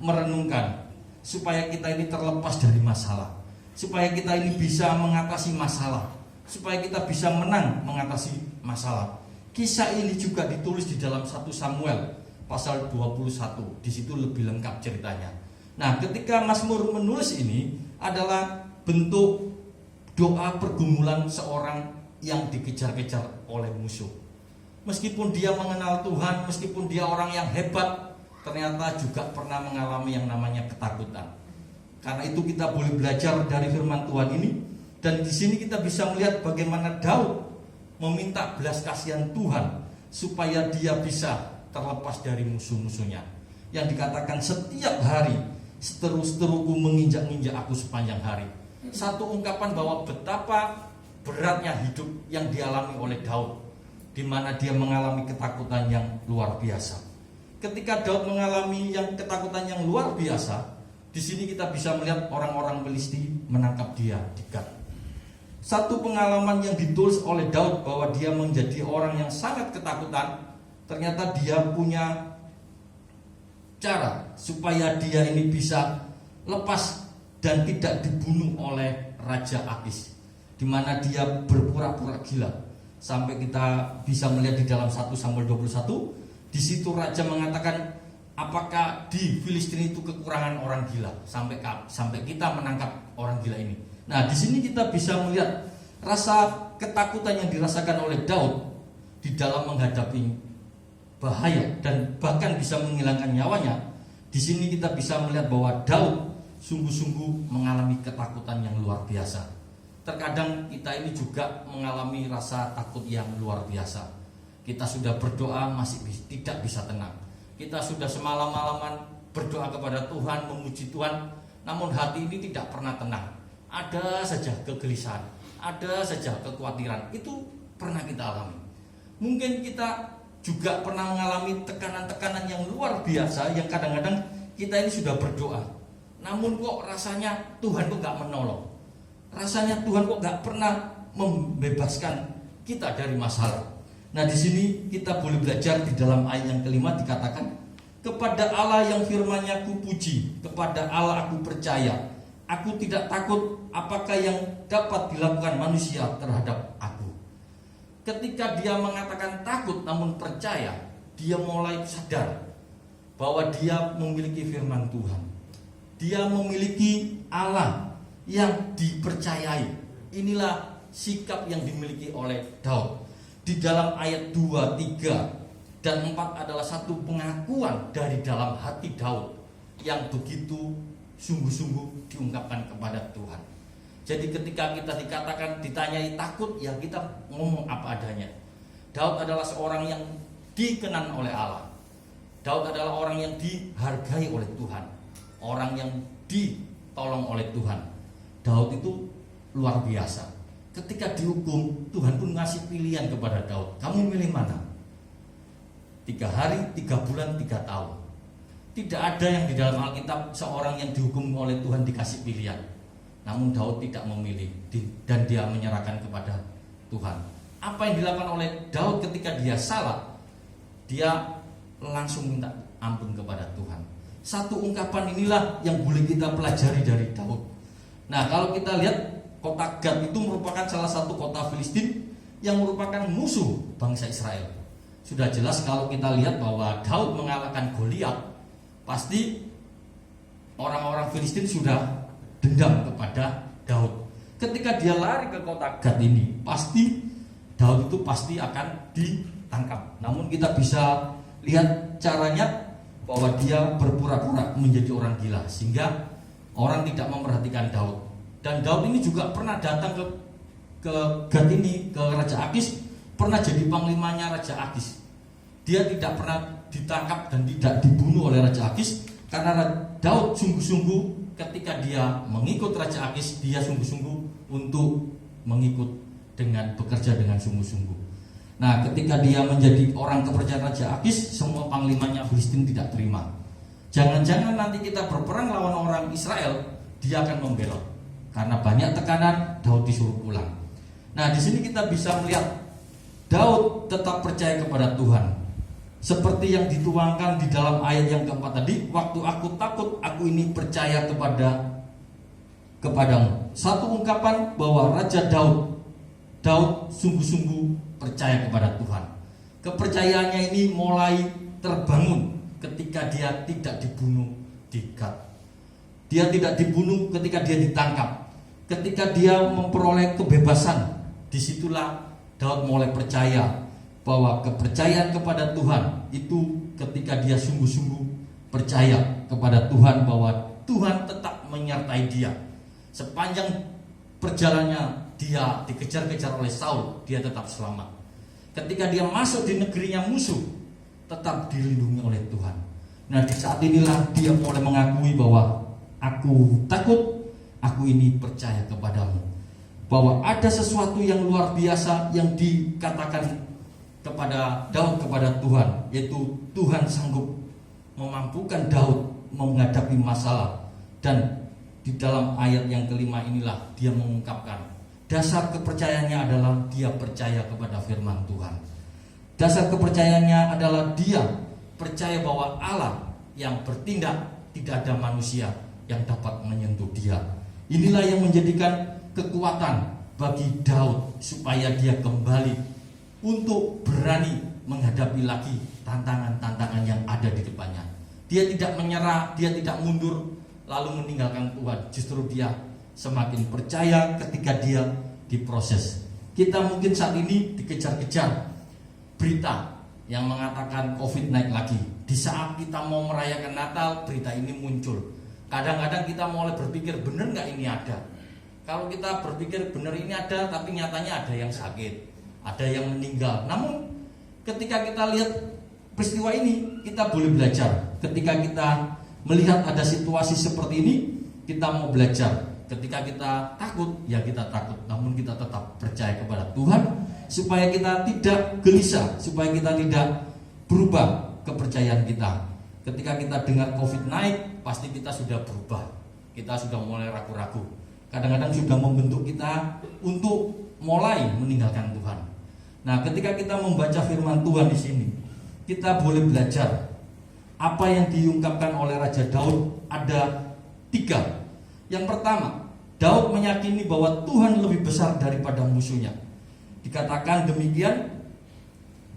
[SPEAKER 4] merenungkan supaya kita ini terlepas dari masalah, supaya kita ini bisa mengatasi masalah, supaya kita bisa menang mengatasi masalah. Kisah ini juga ditulis di dalam 1 Samuel pasal 21. Di situ lebih lengkap ceritanya. Nah, ketika Mazmur menulis ini adalah bentuk doa pergumulan seorang yang dikejar-kejar oleh musuh. Meskipun dia mengenal Tuhan, meskipun dia orang yang hebat, ternyata juga pernah mengalami yang namanya ketakutan. Karena itu kita boleh belajar dari firman Tuhan ini. Dan di sini kita bisa melihat bagaimana Daud meminta belas kasihan Tuhan supaya dia bisa terlepas dari musuh-musuhnya. Yang dikatakan setiap hari seteru-seteruku menginjak-injak aku sepanjang hari. Satu ungkapan bahwa betapa beratnya hidup yang dialami oleh Daud, di mana dia mengalami ketakutan yang luar biasa. Ketika Daud mengalami ketakutan yang luar biasa, di sini kita bisa melihat orang-orang Filistin menangkap dia di Gat. Satu pengalaman yang ditulis oleh Daud bahwa dia menjadi orang yang sangat ketakutan. Ternyata dia punya cara supaya dia ini bisa lepas dan tidak dibunuh oleh Raja Akis, di mana dia berpura-pura gila. Sampai kita bisa melihat di dalam 1 Samuel 21, di situ raja mengatakan, apakah di Filistin itu kekurangan orang gila sampai kita menangkap orang gila ini. Nah, di sini kita bisa melihat rasa ketakutan yang dirasakan oleh Daud di dalam menghadapi bahaya dan bahkan bisa menghilangkan nyawanya. Di sini kita bisa melihat bahwa Daud sungguh-sungguh mengalami ketakutan yang luar biasa. Terkadang kita ini juga mengalami rasa takut yang luar biasa. Kita sudah berdoa masih tidak bisa tenang. Kita sudah semalam-malaman berdoa kepada Tuhan, memuji Tuhan, namun hati ini tidak pernah tenang. Ada saja kegelisahan, ada saja kekhawatiran. Itu pernah kita alami. Mungkin kita juga pernah mengalami tekanan-tekanan yang luar biasa, yang kadang-kadang kita ini sudah berdoa, namun kok rasanya Tuhan kok gak menolong. Rasanya Tuhan kok gak pernah membebaskan kita dari masalah. Nah, di sini kita boleh belajar di dalam ayat yang kelima dikatakan, kepada Allah yang firman-Nya kupuji, kepada Allah aku percaya. Aku tidak takut apakah yang dapat dilakukan manusia terhadap aku. ketika dia mengatakan takut namun percaya, dia mulai sadar bahwa dia memiliki firman Tuhan. Dia memiliki Allah yang dipercayai. Inilah sikap yang dimiliki oleh Daud. Di dalam ayat 2, 3, dan 4 adalah satu pengakuan dari dalam hati Daud yang begitu sungguh-sungguh diungkapkan kepada Tuhan. Jadi ketika kita ditanyai takut, ya kita ngomong apa adanya. Daud adalah seorang yang dikenan oleh Allah. Daud adalah orang yang dihargai oleh Tuhan, orang yang ditolong oleh Tuhan. Daud itu luar biasa. Ketika dihukum, Tuhan pun ngasih pilihan kepada Daud. Kamu milih mana? 3 hari, 3 bulan, 3 tahun. Tidak ada yang di dalam Alkitab seorang yang dihukum oleh Tuhan dikasih pilihan. Namun Daud tidak memilih dan dia menyerahkan kepada Tuhan. Apa yang dilakukan oleh Daud ketika dia salah? Dia langsung minta ampun kepada Tuhan. Satu ungkapan inilah yang boleh kita pelajari dari Daud. Nah, kalau kita lihat, kota Gat itu merupakan salah satu kota Filistin yang merupakan musuh bangsa Israel. Sudah jelas kalau kita lihat bahwa Daud mengalahkan Goliat, pasti orang-orang Filistin sudah dendam kepada Daud. Ketika dia lari ke kota Gat ini, pasti Daud itu pasti akan ditangkap. Namun kita bisa lihat caranya bahwa dia berpura-pura menjadi orang gila sehingga orang tidak memperhatikan Daud. Dan Daud ini juga pernah datang ke Gat ini, ke Raja Akis, pernah jadi panglimanya Raja Akis. Dia tidak pernah ditangkap dan tidak dibunuh oleh Raja Akis karena Daud sungguh-sungguh ketika dia mengikut Raja Akis, dia sungguh-sungguh untuk mengikut bekerja dengan sungguh-sungguh. Nah, ketika dia menjadi orang kepercayaan Raja Akis, semua panglimanya Filistin tidak terima. Jangan-jangan nanti kita berperang lawan orang Israel, dia akan membelot. Karena banyak tekanan, Daud disuruh pulang. Nah, di sini kita bisa melihat Daud tetap percaya kepada Tuhan. Seperti yang dituangkan di dalam ayat yang keempat tadi, waktu aku takut, aku ini percaya kepadamu. Satu ungkapan bahwa Raja Daud sungguh-sungguh percaya kepada Tuhan. Kepercayaannya ini mulai terbangun ketika dia tidak dibunuh di Gat. Dia tidak dibunuh ketika dia ditangkap. Ketika dia memperoleh kebebasan, disitulah Daud mulai percaya bahwa kepercayaan kepada Tuhan itu ketika dia sungguh-sungguh percaya kepada Tuhan bahwa Tuhan tetap menyertai dia. Sepanjang perjalanannya dia dikejar-kejar oleh Saul, dia tetap selamat. Ketika dia masuk di negerinya musuh, tetap dilindungi oleh Tuhan. Nah, di saat inilah dia mulai mengakui bahwa aku takut, aku ini percaya kepadamu. Bahwa ada sesuatu yang luar biasa yang dikatakan kepada Daud kepada Tuhan, yaitu Tuhan sanggup memampukan Daud menghadapi masalah. Dan di dalam ayat yang kelima inilah dia mengungkapkan dasar kepercayaannya adalah dia percaya kepada firman Tuhan. Dasar kepercayaannya adalah dia percaya bahwa Allah yang bertindak, tidak ada manusia yang dapat menyentuh dia. Inilah yang menjadikan kekuatan bagi Daud supaya dia kembali untuk berani menghadapi lagi tantangan-tantangan yang ada di depannya. Dia tidak menyerah, dia tidak mundur lalu meninggalkan Tuhan. Justru dia semakin percaya ketika dia diproses. Kita mungkin saat ini dikejar-kejar berita yang mengatakan COVID naik lagi. Di saat kita mau merayakan Natal, berita ini muncul. Kadang-kadang kita mulai berpikir, benar nggak ini ada? Kalau kita berpikir benar ini ada, tapi nyatanya ada yang sakit, ada yang meninggal. Namun ketika kita lihat peristiwa ini, kita boleh belajar. Ketika kita melihat ada situasi seperti ini, kita mau belajar. Ketika kita takut, ya kita takut, namun kita tetap percaya kepada Tuhan supaya kita tidak gelisah, supaya kita tidak berubah kepercayaan kita. Ketika kita dengar COVID naik, pasti kita sudah berubah. Kita sudah mulai ragu-ragu. Kadang-kadang sudah membentuk kita untuk mulai meninggalkan Tuhan. Nah, ketika kita membaca firman Tuhan di sini, kita boleh belajar apa yang diungkapkan oleh Raja Daud. Ada 3. Yang pertama, Daud meyakini bahwa Tuhan lebih besar daripada musuhnya. Dikatakan demikian,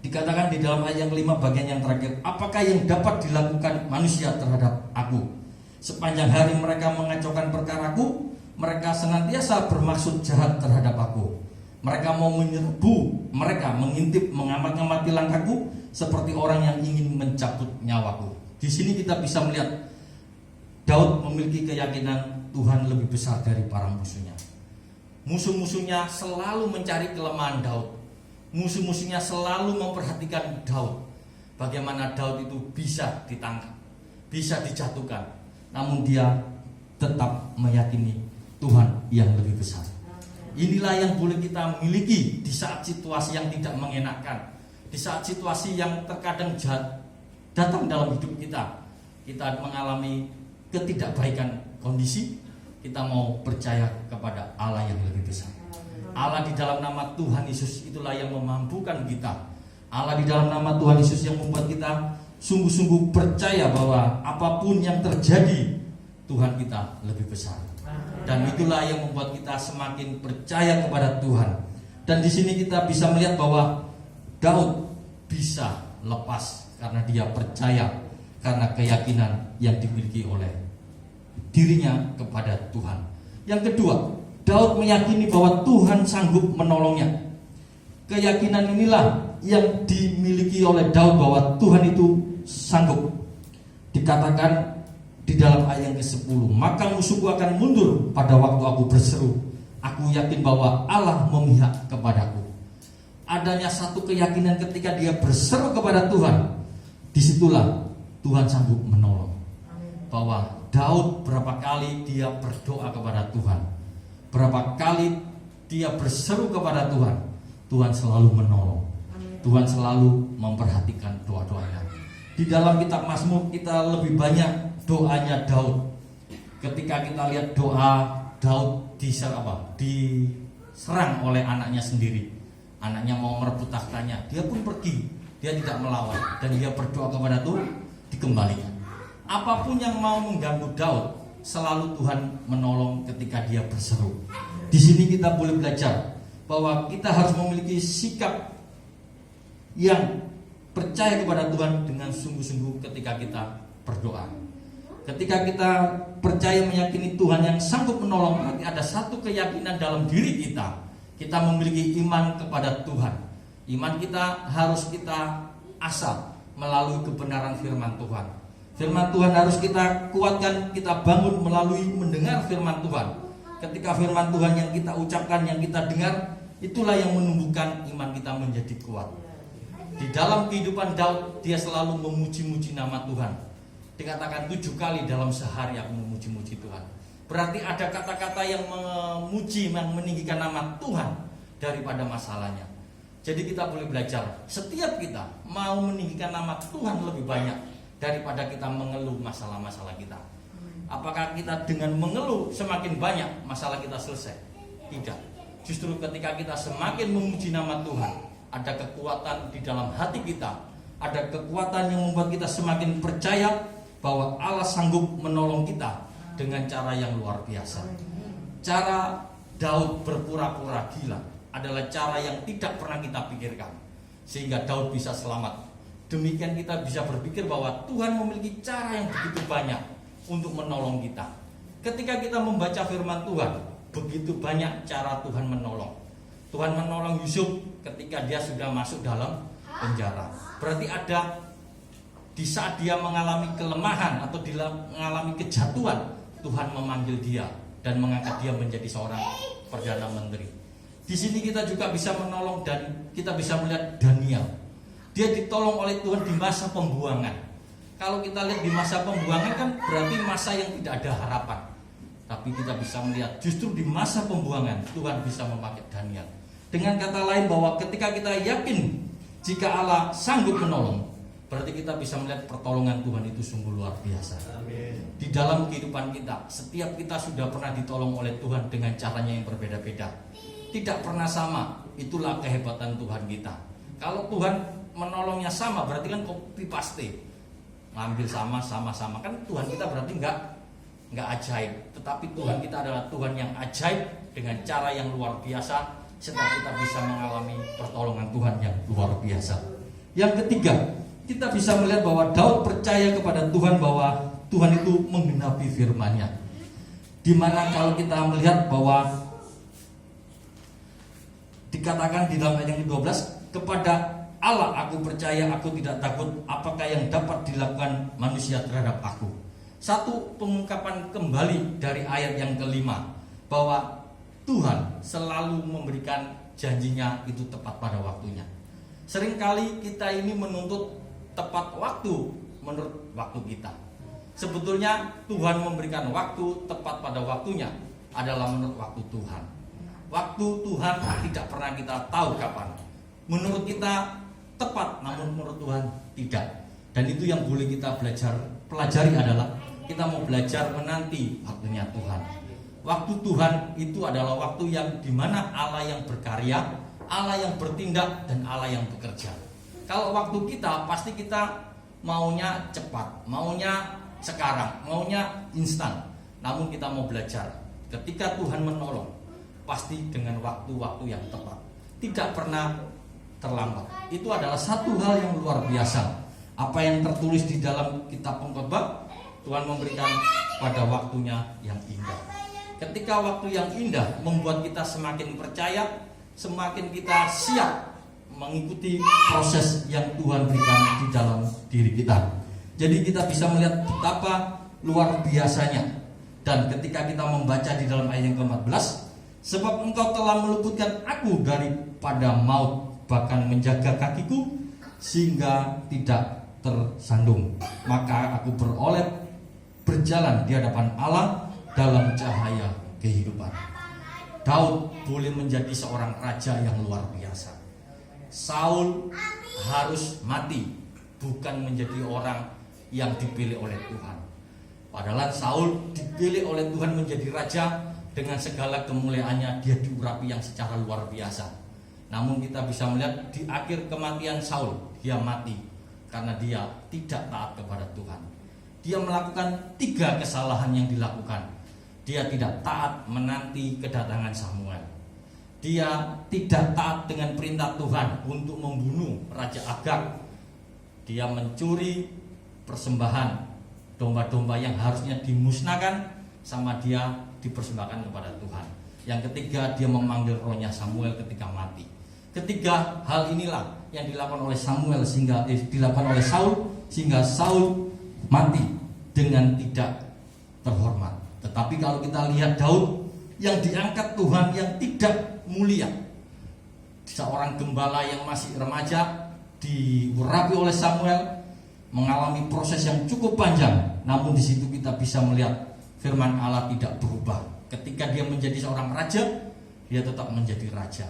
[SPEAKER 4] dikatakan di dalam ayat yang 5 bagian yang terakhir, apakah yang dapat dilakukan manusia terhadap aku? Sepanjang hari mereka mengacaukan perkaraku, mereka senantiasa bermaksud jahat terhadap aku. Mereka mau menyerbu, mereka mengintip, mengamati langkahku seperti orang yang ingin mencabut nyawaku. Di sini kita bisa melihat Daud memiliki keyakinan Tuhan lebih besar dari para musuhnya. Musuh-musuhnya selalu mencari kelemahan Daud. Musuh-musuhnya selalu memperhatikan Daud. Bagaimana Daud itu bisa ditangkap, bisa dijatuhkan. Namun dia tetap meyakini Tuhan yang lebih besar. Inilah yang boleh kita miliki di saat situasi yang tidak mengenakan, di saat situasi yang terkadang jahat datang dalam hidup kita. Kita mengalami ketidakbaikan kondisi, kita mau percaya kepada Allah yang lebih besar. Allah di dalam nama Tuhan Yesus itulah yang memampukan kita. Allah di dalam nama Tuhan Yesus yang membuat kita sungguh-sungguh percaya bahwa apapun yang terjadi, Tuhan kita lebih besar. Dan itulah yang membuat kita semakin percaya kepada Tuhan. Dan di sini kita bisa melihat bahwa Daud bisa lepas karena dia percaya, karena keyakinan yang dimiliki oleh dirinya kepada Tuhan. Yang kedua, Daud meyakini bahwa Tuhan sanggup menolongnya. Keyakinan inilah yang dimiliki oleh Daud bahwa Tuhan itu sanggup. Dikatakan di dalam ayat yang ke-10, maka musuhku akan mundur pada waktu aku berseru. Aku yakin bahwa Allah memihak kepadaku. Adanya satu keyakinan ketika dia berseru kepada Tuhan, disitulah Tuhan sanggup menolong. Bahwa Daud berapa kali dia berdoa kepada Tuhan, berapa kali dia berseru kepada Tuhan, Tuhan selalu menolong. Tuhan selalu memperhatikan doa-doanya. Di dalam kitab Mazmur kita lebih banyak doanya Daud. Ketika kita lihat doa Daud diserang oleh anaknya sendiri, anaknya mau merebut tahtanya, dia pun pergi, dia tidak melawan, dan dia berdoa kepada Tuhan, dikembalikan. Apapun yang mau mengganggu Daud, selalu Tuhan menolong ketika dia berseru. Di sini kita boleh belajar bahwa kita harus memiliki sikap yang percaya kepada Tuhan dengan sungguh-sungguh ketika kita berdoa. Ketika kita percaya meyakini Tuhan yang sanggup menolong, berarti ada satu keyakinan dalam diri kita. Kita memiliki iman kepada Tuhan. Iman kita harus kita asah melalui kebenaran firman Tuhan. Firman Tuhan harus kita kuatkan, kita bangun melalui mendengar firman Tuhan. Ketika firman Tuhan yang kita ucapkan, yang kita dengar, itulah yang menumbuhkan iman kita menjadi kuat. Di dalam kehidupan Daud, dia selalu memuji-muji nama Tuhan. Dikatakan 7 kali dalam sehari aku memuji-muji Tuhan. Berarti ada kata-kata yang memuji, yang meninggikan nama Tuhan daripada masalahnya. Jadi kita boleh belajar, setiap kita mau meninggikan nama Tuhan lebih banyak daripada kita mengeluh masalah-masalah kita. Apakah kita dengan mengeluh semakin banyak masalah kita selesai? Tidak. Justru ketika kita semakin memuji nama Tuhan, ada kekuatan di dalam hati kita, ada kekuatan yang membuat kita semakin percaya bahwa Allah sanggup menolong kita dengan cara yang luar biasa. Cara Daud berpura-pura gila adalah cara yang tidak pernah kita pikirkan, sehingga Daud bisa selamat. Demikian kita bisa berpikir bahwa Tuhan memiliki cara yang begitu banyak untuk menolong kita. Ketika kita membaca firman Tuhan, begitu banyak cara Tuhan menolong. Tuhan menolong Yusuf ketika dia sudah masuk dalam penjara. Berarti ada di saat dia mengalami kelemahan atau mengalami kejatuhan, Tuhan memanggil dia dan mengangkat dia menjadi seorang perdana menteri. Di sini kita juga bisa menolong dan kita bisa melihat Daniel. Dia ditolong oleh Tuhan di masa pembuangan. Kalau kita lihat di masa pembuangan kan berarti masa yang tidak ada harapan. Tapi kita bisa melihat justru di masa pembuangan Tuhan bisa memakai Daniel. Dengan kata lain bahwa ketika kita yakin jika Allah sanggup menolong, berarti kita bisa melihat pertolongan Tuhan itu sungguh luar biasa. Amin. Di dalam kehidupan kita, setiap kita sudah pernah ditolong oleh Tuhan dengan caranya yang berbeda-beda. Tidak pernah sama, itulah kehebatan Tuhan kita. Kalau Tuhan menolongnya sama, berarti kan copy paste, ngambil sama kan Tuhan kita berarti nggak ajaib. Tetapi Tuhan kita adalah Tuhan yang ajaib dengan cara yang luar biasa, sehingga kita bisa mengalami pertolongan Tuhan yang luar biasa. Yang ketiga, kita bisa melihat bahwa Daud percaya kepada Tuhan bahwa Tuhan itu menggenapi firman-Nya. Dimana kalau kita melihat bahwa dikatakan di dalam ayat yang ke-12, kepada Allah aku percaya, aku tidak takut apakah yang dapat dilakukan manusia terhadap aku. Satu pengungkapan kembali dari ayat yang kelima, bahwa Tuhan selalu memberikan janjinya itu tepat pada waktunya. Seringkali kita ini menuntut tepat waktu menurut waktu kita. Sebetulnya Tuhan memberikan waktu tepat pada waktunya adalah menurut waktu Tuhan. Waktu Tuhan tidak pernah kita tahu kapan. Menurut kita tepat, namun menurut Tuhan tidak. Dan itu yang boleh kita pelajari adalah kita mau belajar menanti waktunya Tuhan. Waktu Tuhan itu adalah waktu yang dimana Allah yang berkarya, Allah yang bertindak, dan Allah yang bekerja. Kalau waktu kita, pasti kita maunya cepat, maunya sekarang, maunya instan. Namun kita mau belajar, ketika Tuhan menolong, pasti dengan waktu-waktu yang tepat, tidak pernah terlambat. Itu adalah satu hal yang luar biasa. Apa yang tertulis di dalam kitab Pengkhotbah, Tuhan memberikan pada waktunya yang indah. Ketika waktu yang indah membuat kita semakin percaya, semakin kita siap mengikuti proses yang Tuhan berikan di dalam diri kita. Jadi kita bisa melihat betapa luar biasanya. Dan ketika kita membaca di dalam ayat yang ke-14, sebab engkau telah meluputkan aku daripada maut, bahkan menjaga kakiku sehingga tidak tersandung. Maka aku beroleh berjalan di hadapan Allah dalam cahaya kehidupan. Daud boleh menjadi seorang raja yang luar biasa. Saul harus mati, bukan menjadi orang yang dipilih oleh Tuhan. Padahal Saul dipilih oleh Tuhan menjadi raja. Dengan segala kemuliaannya, dia diurapi yang secara luar biasa. Namun kita bisa melihat di akhir kematian Saul, dia mati karena dia tidak taat kepada Tuhan. Dia melakukan 3 kesalahan yang dilakukan. Dia tidak taat menanti kedatangan Samuel. Dia tidak taat dengan perintah Tuhan untuk membunuh Raja Agag. Dia mencuri persembahan domba-domba yang harusnya dimusnahkan, sama dia dipersembahkan kepada Tuhan. Yang ketiga, dia memanggil rohnya Samuel ketika mati. Ketiga hal inilah yang dilakukan oleh dilakukan oleh Saul, sehingga Saul mati dengan tidak terhormat. Tetapi kalau kita lihat Daud yang diangkat Tuhan, yang tidak mulia, seorang gembala yang masih remaja, diurapi oleh Samuel, mengalami proses yang cukup panjang. Namun di situ kita bisa melihat firman Allah tidak berubah. Ketika dia menjadi seorang raja, dia tetap menjadi raja.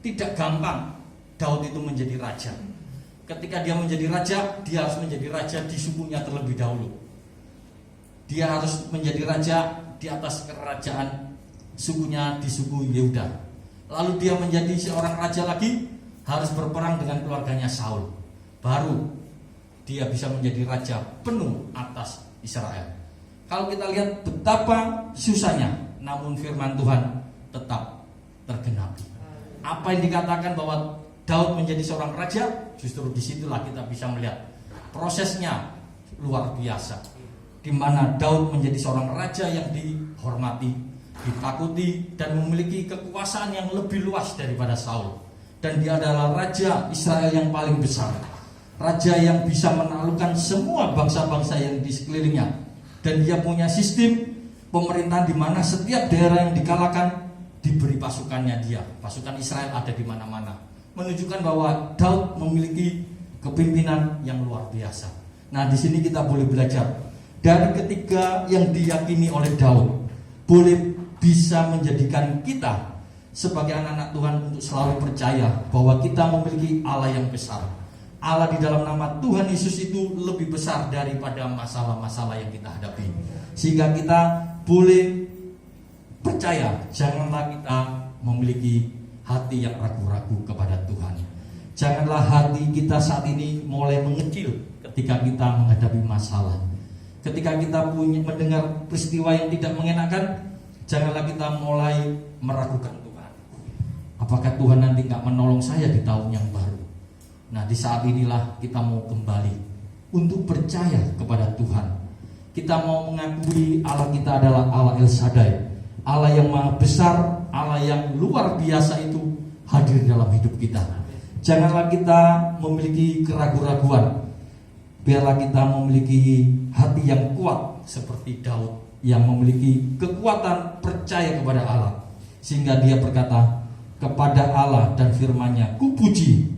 [SPEAKER 4] Tidak gampang Daud itu menjadi raja. Ketika dia menjadi raja, dia harus menjadi raja di sukunya terlebih dahulu. Dia harus menjadi raja di atas kerajaan sukunya di suku Yehuda. Lalu dia menjadi seorang raja lagi, harus berperang dengan keluarganya Saul. Baru dia bisa menjadi raja penuh atas Israel. Kalau kita lihat betapa susahnya, namun firman Tuhan tetap tergenapi. Apa yang dikatakan bahwa Daud menjadi seorang raja, justru disitulah kita bisa melihat prosesnya luar biasa, di mana Daud menjadi seorang raja yang dihormati, ditakuti, dan memiliki kekuasaan yang lebih luas daripada Saul. Dan dia adalah raja Israel yang paling besar, raja yang bisa menaklukkan semua bangsa-bangsa yang di sekelilingnya. Dan dia punya sistem pemerintahan di mana setiap daerah yang dikalahkan diberi pasukannya dia. Pasukan Israel ada di mana-mana, menunjukkan bahwa Daud memiliki kepimpinan yang luar biasa. Nah, di sini kita boleh belajar dari ketiga yang diyakini oleh Daud, boleh bisa menjadikan kita sebagai anak-anak Tuhan untuk selalu percaya bahwa kita memiliki Allah yang besar. Allah di dalam nama Tuhan Yesus itu lebih besar daripada masalah-masalah yang kita hadapi. Sehingga kita boleh percaya, janganlah kita memiliki hati yang ragu-ragu kepada Tuhan. Janganlah hati kita saat ini mulai mengecil ketika kita menghadapi masalah. Ketika kita mendengar peristiwa yang tidak mengenakan, janganlah kita mulai meragukan Tuhan. Apakah Tuhan nanti gak menolong saya di tahun yang baru? Nah, di saat inilah kita mau kembali untuk percaya kepada Tuhan. Kita mau mengakui Allah kita adalah Allah El Shaddai, Allah yang maha besar, Allah yang luar biasa itu hadir dalam hidup kita. Janganlah kita memiliki keraguan-raguan. Biarlah kita memiliki hati yang kuat seperti Daud yang memiliki kekuatan percaya kepada Allah, sehingga dia berkata, kepada Allah dan firman-Nya kupuji,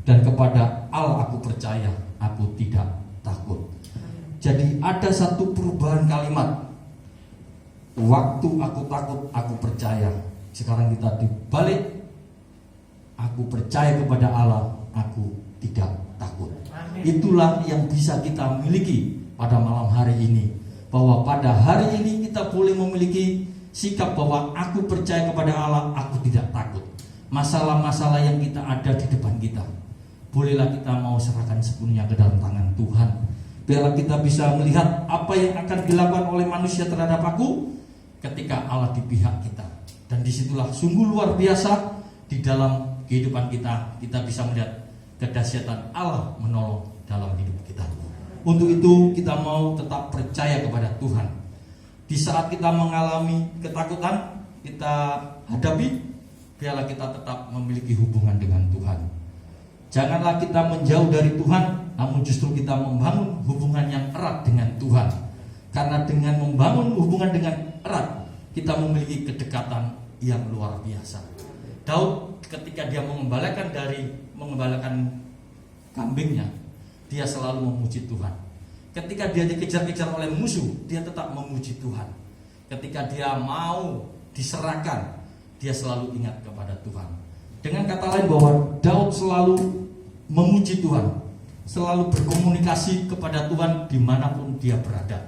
[SPEAKER 4] dan kepada Allah aku percaya, aku tidak takut. Jadi ada satu perubahan kalimat. Waktu aku takut, aku percaya. Sekarang kita dibalik, aku percaya kepada Allah, aku tidak takut. Itulah yang bisa kita miliki pada malam hari ini, bahwa pada hari ini kita boleh memiliki sikap bahwa aku percaya kepada Allah, aku tidak takut. Masalah-masalah yang kita ada di depan kita, bolehlah kita mau serahkan sepenuhnya ke dalam tangan Tuhan. Biarlah kita bisa melihat apa yang akan dilakukan oleh manusia terhadap aku ketika Allah di pihak kita. Dan disitulah sungguh luar biasa di dalam kehidupan kita, kita bisa melihat kedahsyatan Allah menolong dalam hidup kita. Untuk itu kita mau tetap percaya kepada Tuhan. Di saat kita mengalami ketakutan, kita hadapi, biarlah kita tetap memiliki hubungan dengan Tuhan. Janganlah kita menjauh dari Tuhan, namun justru kita membangun hubungan yang erat dengan Tuhan. Karena dengan membangun hubungan dengan erat, kita memiliki kedekatan yang luar biasa. Daud ketika dia mengembalakan kambingnya, dia selalu memuji Tuhan. Ketika dia dikejar-kejar oleh musuh, dia tetap memuji Tuhan. Ketika dia mau diserahkan, dia selalu ingat kepada Tuhan. Dengan kata lain bahwa Daud selalu memuji Tuhan, selalu berkomunikasi kepada Tuhan dimanapun dia berada.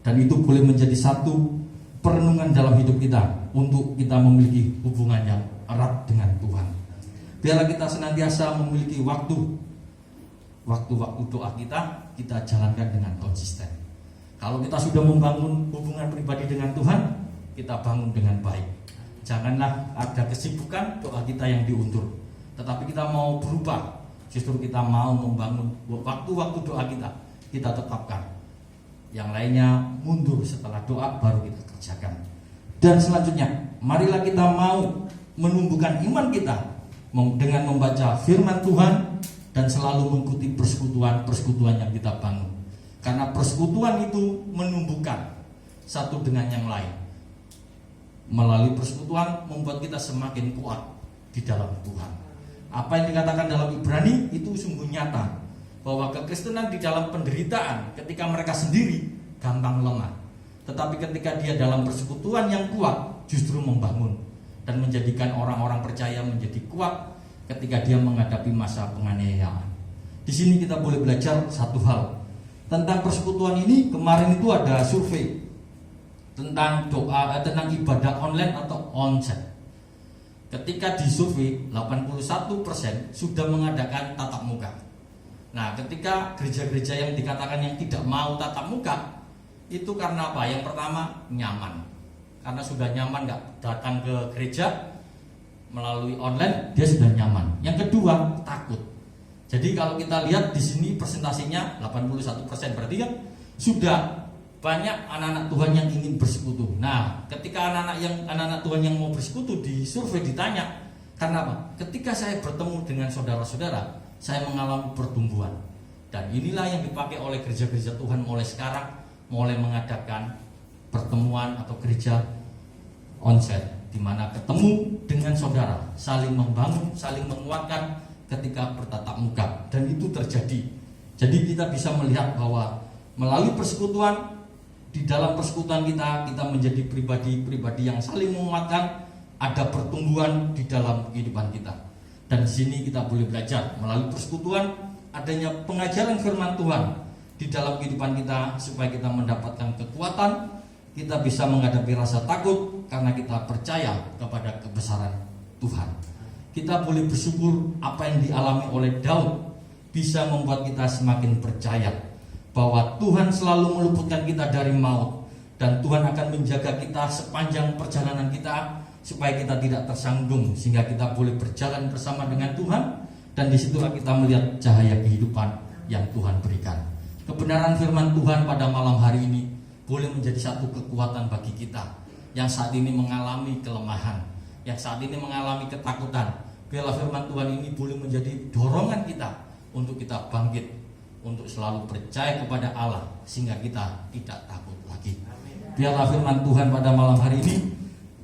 [SPEAKER 4] Dan itu boleh menjadi satu perenungan dalam hidup kita, untuk kita memiliki hubungan yang erat dengan Tuhan. Biarlah kita senantiasa memiliki waktu-waktu doa kita jalankan dengan konsisten. Kalau kita sudah membangun hubungan pribadi dengan Tuhan, kita bangun dengan baik. Janganlah ada kesibukan doa kita yang diundur, tetapi kita mau berubah. Justru kita mau membangun waktu-waktu doa kita tetapkan. Yang lainnya mundur setelah doa baru kita kerjakan. Dan selanjutnya, marilah kita mau menumbuhkan iman kita dengan membaca firman Tuhan dan selalu mengikuti persekutuan yang kita bangun. Karena persekutuan itu menumbuhkan satu dengan yang lain. Melalui persekutuan membuat kita semakin kuat di dalam Tuhan. Apa yang dikatakan dalam Ibrani itu sungguh nyata, bahwa kekristenan di dalam penderitaan ketika mereka sendiri gampang lemah, tetapi ketika dia dalam persekutuan yang kuat justru membangun dan menjadikan orang-orang percaya menjadi kuat ketika dia menghadapi masa penganiayaan. Di sini kita boleh belajar satu hal tentang persekutuan ini. Kemarin itu ada survei tentang tentang ibadah online atau onsite. Ketika disurvei, 81% sudah mengadakan tatap muka. Nah, ketika gereja-gereja yang dikatakan yang tidak mau tatap muka, itu karena apa? Yang pertama, nyaman. Karena sudah nyaman nggak datang ke gereja melalui online, dia sudah nyaman. Yang kedua, takut. Jadi kalau kita lihat di sini presentasinya 81%, berarti kan sudah banyak anak-anak Tuhan yang ingin bersekutu. Nah, ketika anak-anak Tuhan yang mau bersekutu di survei ditanya, karena apa? Ketika saya bertemu dengan saudara-saudara, saya mengalami pertumbuhan. Dan inilah yang dipakai oleh gereja-gereja Tuhan mulai sekarang, mulai mengadakan pertemuan atau gereja onsite, di mana ketemu dengan saudara, saling membangun, saling menguatkan ketika bertatap muka. Dan itu terjadi. Jadi kita bisa melihat bahwa melalui persekutuan, di dalam persekutuan kita menjadi pribadi-pribadi yang saling menguatkan, ada pertumbuhan di dalam kehidupan kita. Dan di sini kita boleh belajar melalui persekutuan adanya pengajaran firman Tuhan di dalam kehidupan kita, supaya kita mendapatkan kekuatan, kita bisa menghadapi rasa takut karena kita percaya kepada kebesaran Tuhan. Kita boleh bersyukur apa yang dialami oleh Daud bisa membuat kita semakin percaya bahwa Tuhan selalu meluputkan kita dari maut, dan Tuhan akan menjaga kita sepanjang perjalanan kita supaya kita tidak tersandung, sehingga kita boleh berjalan bersama dengan Tuhan, dan disitulah kita melihat cahaya kehidupan yang Tuhan berikan. Kebenaran firman Tuhan pada malam hari ini boleh menjadi satu kekuatan bagi kita yang saat ini mengalami kelemahan, yang saat ini mengalami ketakutan. Biarlah firman Tuhan ini boleh menjadi dorongan kita untuk kita bangkit, untuk selalu percaya kepada Allah, sehingga kita tidak takut lagi. Biarlah firman Tuhan pada malam hari ini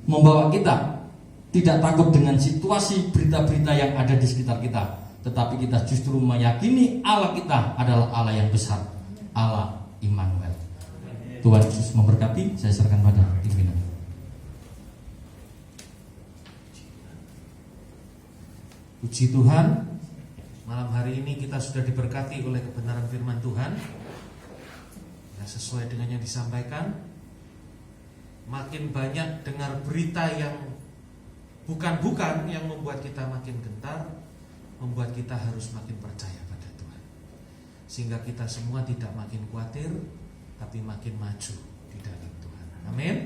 [SPEAKER 4] membawa kita tidak takut dengan situasi berita-berita yang ada di sekitar kita, tetapi kita justru meyakini Allah kita adalah Allah yang besar, Allah Immanuel. Tuhan Yesus memberkati. Saya serahkan pada pimpinan.
[SPEAKER 5] Puji Tuhan, malam hari ini kita sudah diberkati oleh kebenaran firman Tuhan. Ya, sesuai dengan yang disampaikan, makin banyak dengar berita yang bukan-bukan yang membuat kita makin gentar, membuat kita harus makin percaya pada Tuhan, sehingga kita semua tidak makin khawatir, tapi makin maju di dalam Tuhan. Amin.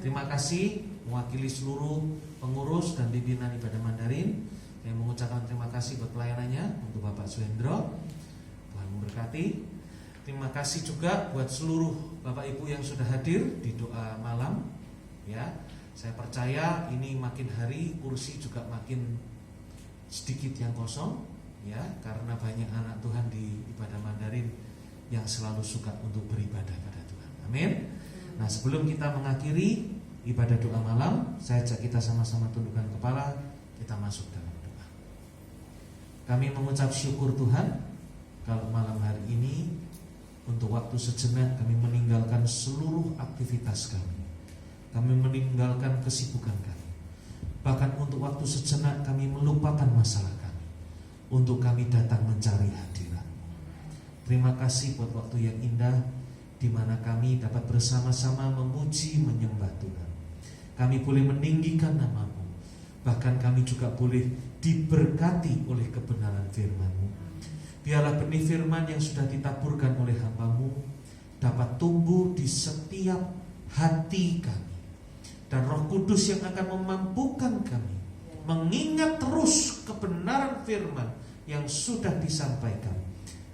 [SPEAKER 5] Terima kasih mewakili seluruh pengurus dan pimpinan ibadah Mandarin yang mengucapkan terima kasih buat pelayanannya untuk Bapak Suhendro. Tuhan memberkati. Terima kasih juga buat seluruh Bapak Ibu yang sudah hadir di doa malam. Ya, saya percaya ini makin hari kursi juga makin sedikit yang kosong, ya, karena banyak anak Tuhan di ibadah Mandarin yang selalu suka untuk beribadah pada Tuhan. Amin. Nah, sebelum kita mengakhiri ibadah doa malam, saya ajak kita sama-sama tundukkan kepala, kita masuk dalam doa. Kami mengucap syukur Tuhan kalau malam hari ini untuk waktu sejenak kami meninggalkan seluruh aktivitas kami. Kami meninggalkan kesibukan kami. Bahkan untuk waktu sejenak kami melupakan masalah kami, untuk kami datang mencari hadirat. Terima kasih buat waktu yang indah di mana kami dapat bersama-sama memuji menyembah Tuhan. Kami boleh meninggikan nama-Mu. Bahkan kami juga boleh diberkati oleh kebenaran firman-Mu. Biarlah benih firman yang sudah ditaburkan oleh hamba-Mu dapat tumbuh di setiap hati kami, dan Roh Kudus yang akan memampukan kami mengingat terus kebenaran firman yang sudah disampaikan,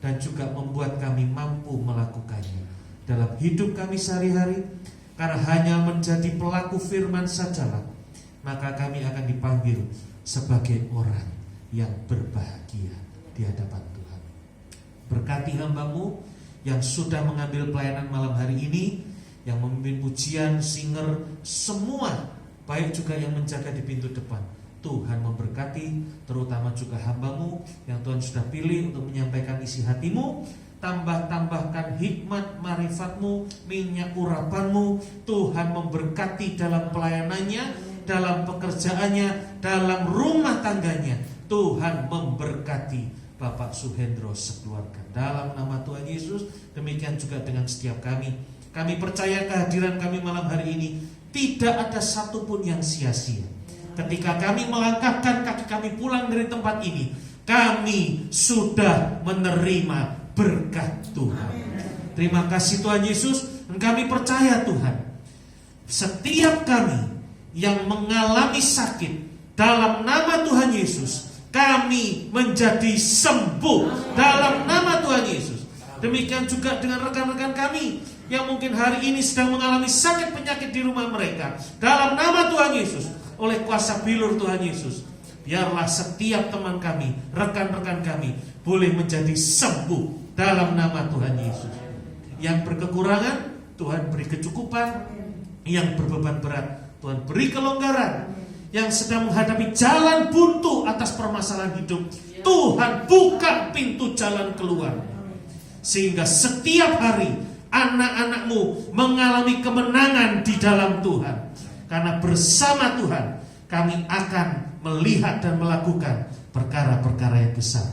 [SPEAKER 5] dan juga membuat kami mampu melakukannya dalam hidup kami sehari-hari. Karena hanya menjadi pelaku firman sajalah, maka kami akan dipanggil sebagai orang yang berbahagia di hadapan Tuhan. Berkati hamba-Mu yang sudah mengambil pelayanan malam hari ini, yang memimpin pujian, singer, semua, baik juga yang menjaga di pintu depan. Tuhan memberkati, terutama juga hamba-Mu yang Tuhan sudah pilih untuk menyampaikan isi hati-Mu. Tambahkan hikmat marifat-Mu, minyak urapan-Mu. Tuhan memberkati dalam pelayanannya, dalam pekerjaannya, dalam rumah tangganya. Tuhan memberkati Bapak Suhendro sekeluarga. Dalam nama Tuhan Yesus, demikian juga dengan setiap kami. Kami percaya kehadiran kami malam hari ini tidak ada satupun yang sia-sia. Ketika kami melangkahkan kaki kami pulang dari tempat ini, kami sudah menerima berkat Tuhan. Terima kasih Tuhan Yesus. Dan kami percaya Tuhan, setiap kami yang mengalami sakit, dalam nama Tuhan Yesus kami menjadi sembuh dalam nama Tuhan Yesus. Demikian juga dengan rekan-rekan kami yang mungkin hari ini sedang mengalami sakit penyakit di rumah mereka, dalam nama Tuhan Yesus, oleh kuasa bilur Tuhan Yesus, biarlah setiap teman kami, rekan-rekan kami boleh menjadi sembuh dalam nama Tuhan Yesus. Yang berkekurangan, Tuhan beri kecukupan. Yang berbeban berat, Tuhan beri kelonggaran. Yang sedang menghadapi jalan buntu atas permasalahan hidup, Tuhan buka pintu jalan keluar, sehingga setiap hari anak-anak-Mu mengalami kemenangan di dalam Tuhan. Karena bersama Tuhan kami akan melihat dan melakukan perkara-perkara yang besar.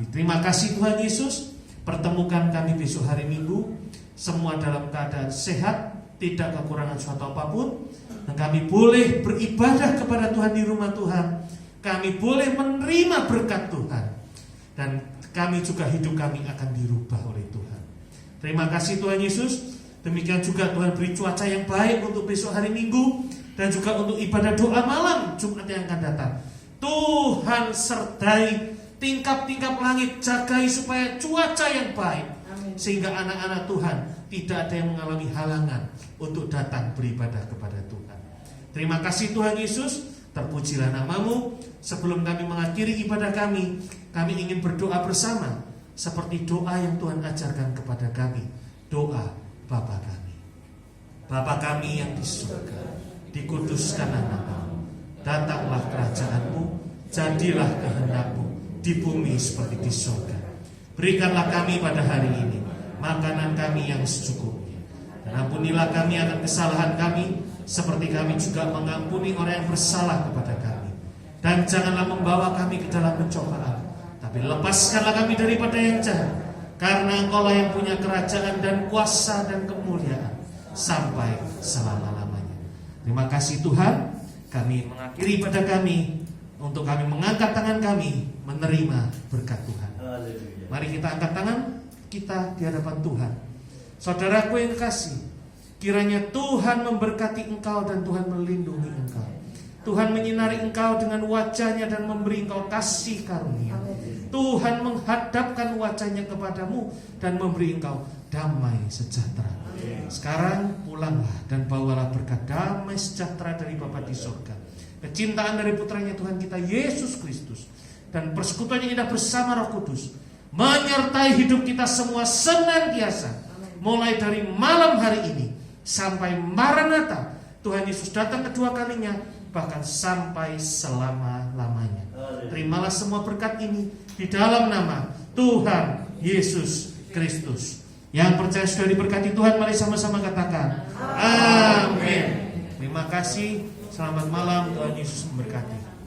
[SPEAKER 5] Terima kasih Tuhan Yesus. Pertemukan kami besok hari Minggu, semua dalam keadaan sehat, tidak kekurangan suatu apapun, dan kami boleh beribadah kepada Tuhan di rumah Tuhan. Kami boleh menerima berkat Tuhan, dan kami juga hidup kami akan dirubah oleh Tuhan. Terima kasih Tuhan Yesus. Demikian juga Tuhan beri cuaca yang baik untuk besok hari Minggu, dan juga untuk ibadah doa malam Jumat yang akan datang. Tuhan sertai tingkap-tingkap langit, jagai supaya cuaca yang baik, sehingga anak-anak Tuhan tidak ada yang mengalami halangan untuk datang beribadah kepada Tuhan. Terima kasih Tuhan Yesus, terpujilah namamu. Sebelum kami mengakhiri ibadah kami ingin berdoa bersama seperti doa yang Tuhan ajarkan kepada kami. Doa Bapa kami. Bapa kami yang di surga, dikuduskanlah namamu, datanglah kerajaanmu, jadilah kehendakmu di bumi seperti di surga. Berikanlah kami pada hari ini makanan kami yang secukupnya, dan ampunilah kami akan kesalahan kami, seperti kami juga mengampuni orang yang bersalah kepada kami. Dan janganlah membawa kami ke dalam pencobaan, tapi lepaskanlah kami daripada yang jahat, karena Engkaulah yang punya kerajaan dan kuasa dan kemuliaan sampai selama-lamanya. Terima kasih Tuhan, kami mengakhiri ibadah kami, untuk kami mengangkat tangan kami menerima berkat Tuhan. Mari kita angkat tangan kita di hadapan Tuhan. Saudaraku yang kasih, kiranya Tuhan memberkati engkau dan Tuhan melindungi engkau. Tuhan menyinari engkau dengan wajahnya dan memberi engkau kasih karunia. Tuhan menghadapkan wajahnya kepadamu dan memberi engkau damai sejahtera. Sekarang pulanglah dan bawalah berkat damai sejahtera dari Bapa di surga, kecintaan dari putranya Tuhan kita Yesus Kristus, dan persekutuan yang indah bersama Roh Kudus menyertai hidup kita semua senantiasa, mulai dari malam hari ini sampai Maranatha Tuhan Yesus datang kedua kalinya, bahkan sampai selama-lamanya. Terimalah semua berkat ini di dalam nama Tuhan Yesus Kristus. Yang percaya sudah diberkati Tuhan, mari sama-sama katakan amin. Terima kasih, selamat malam, Tuhan Yesus memberkati.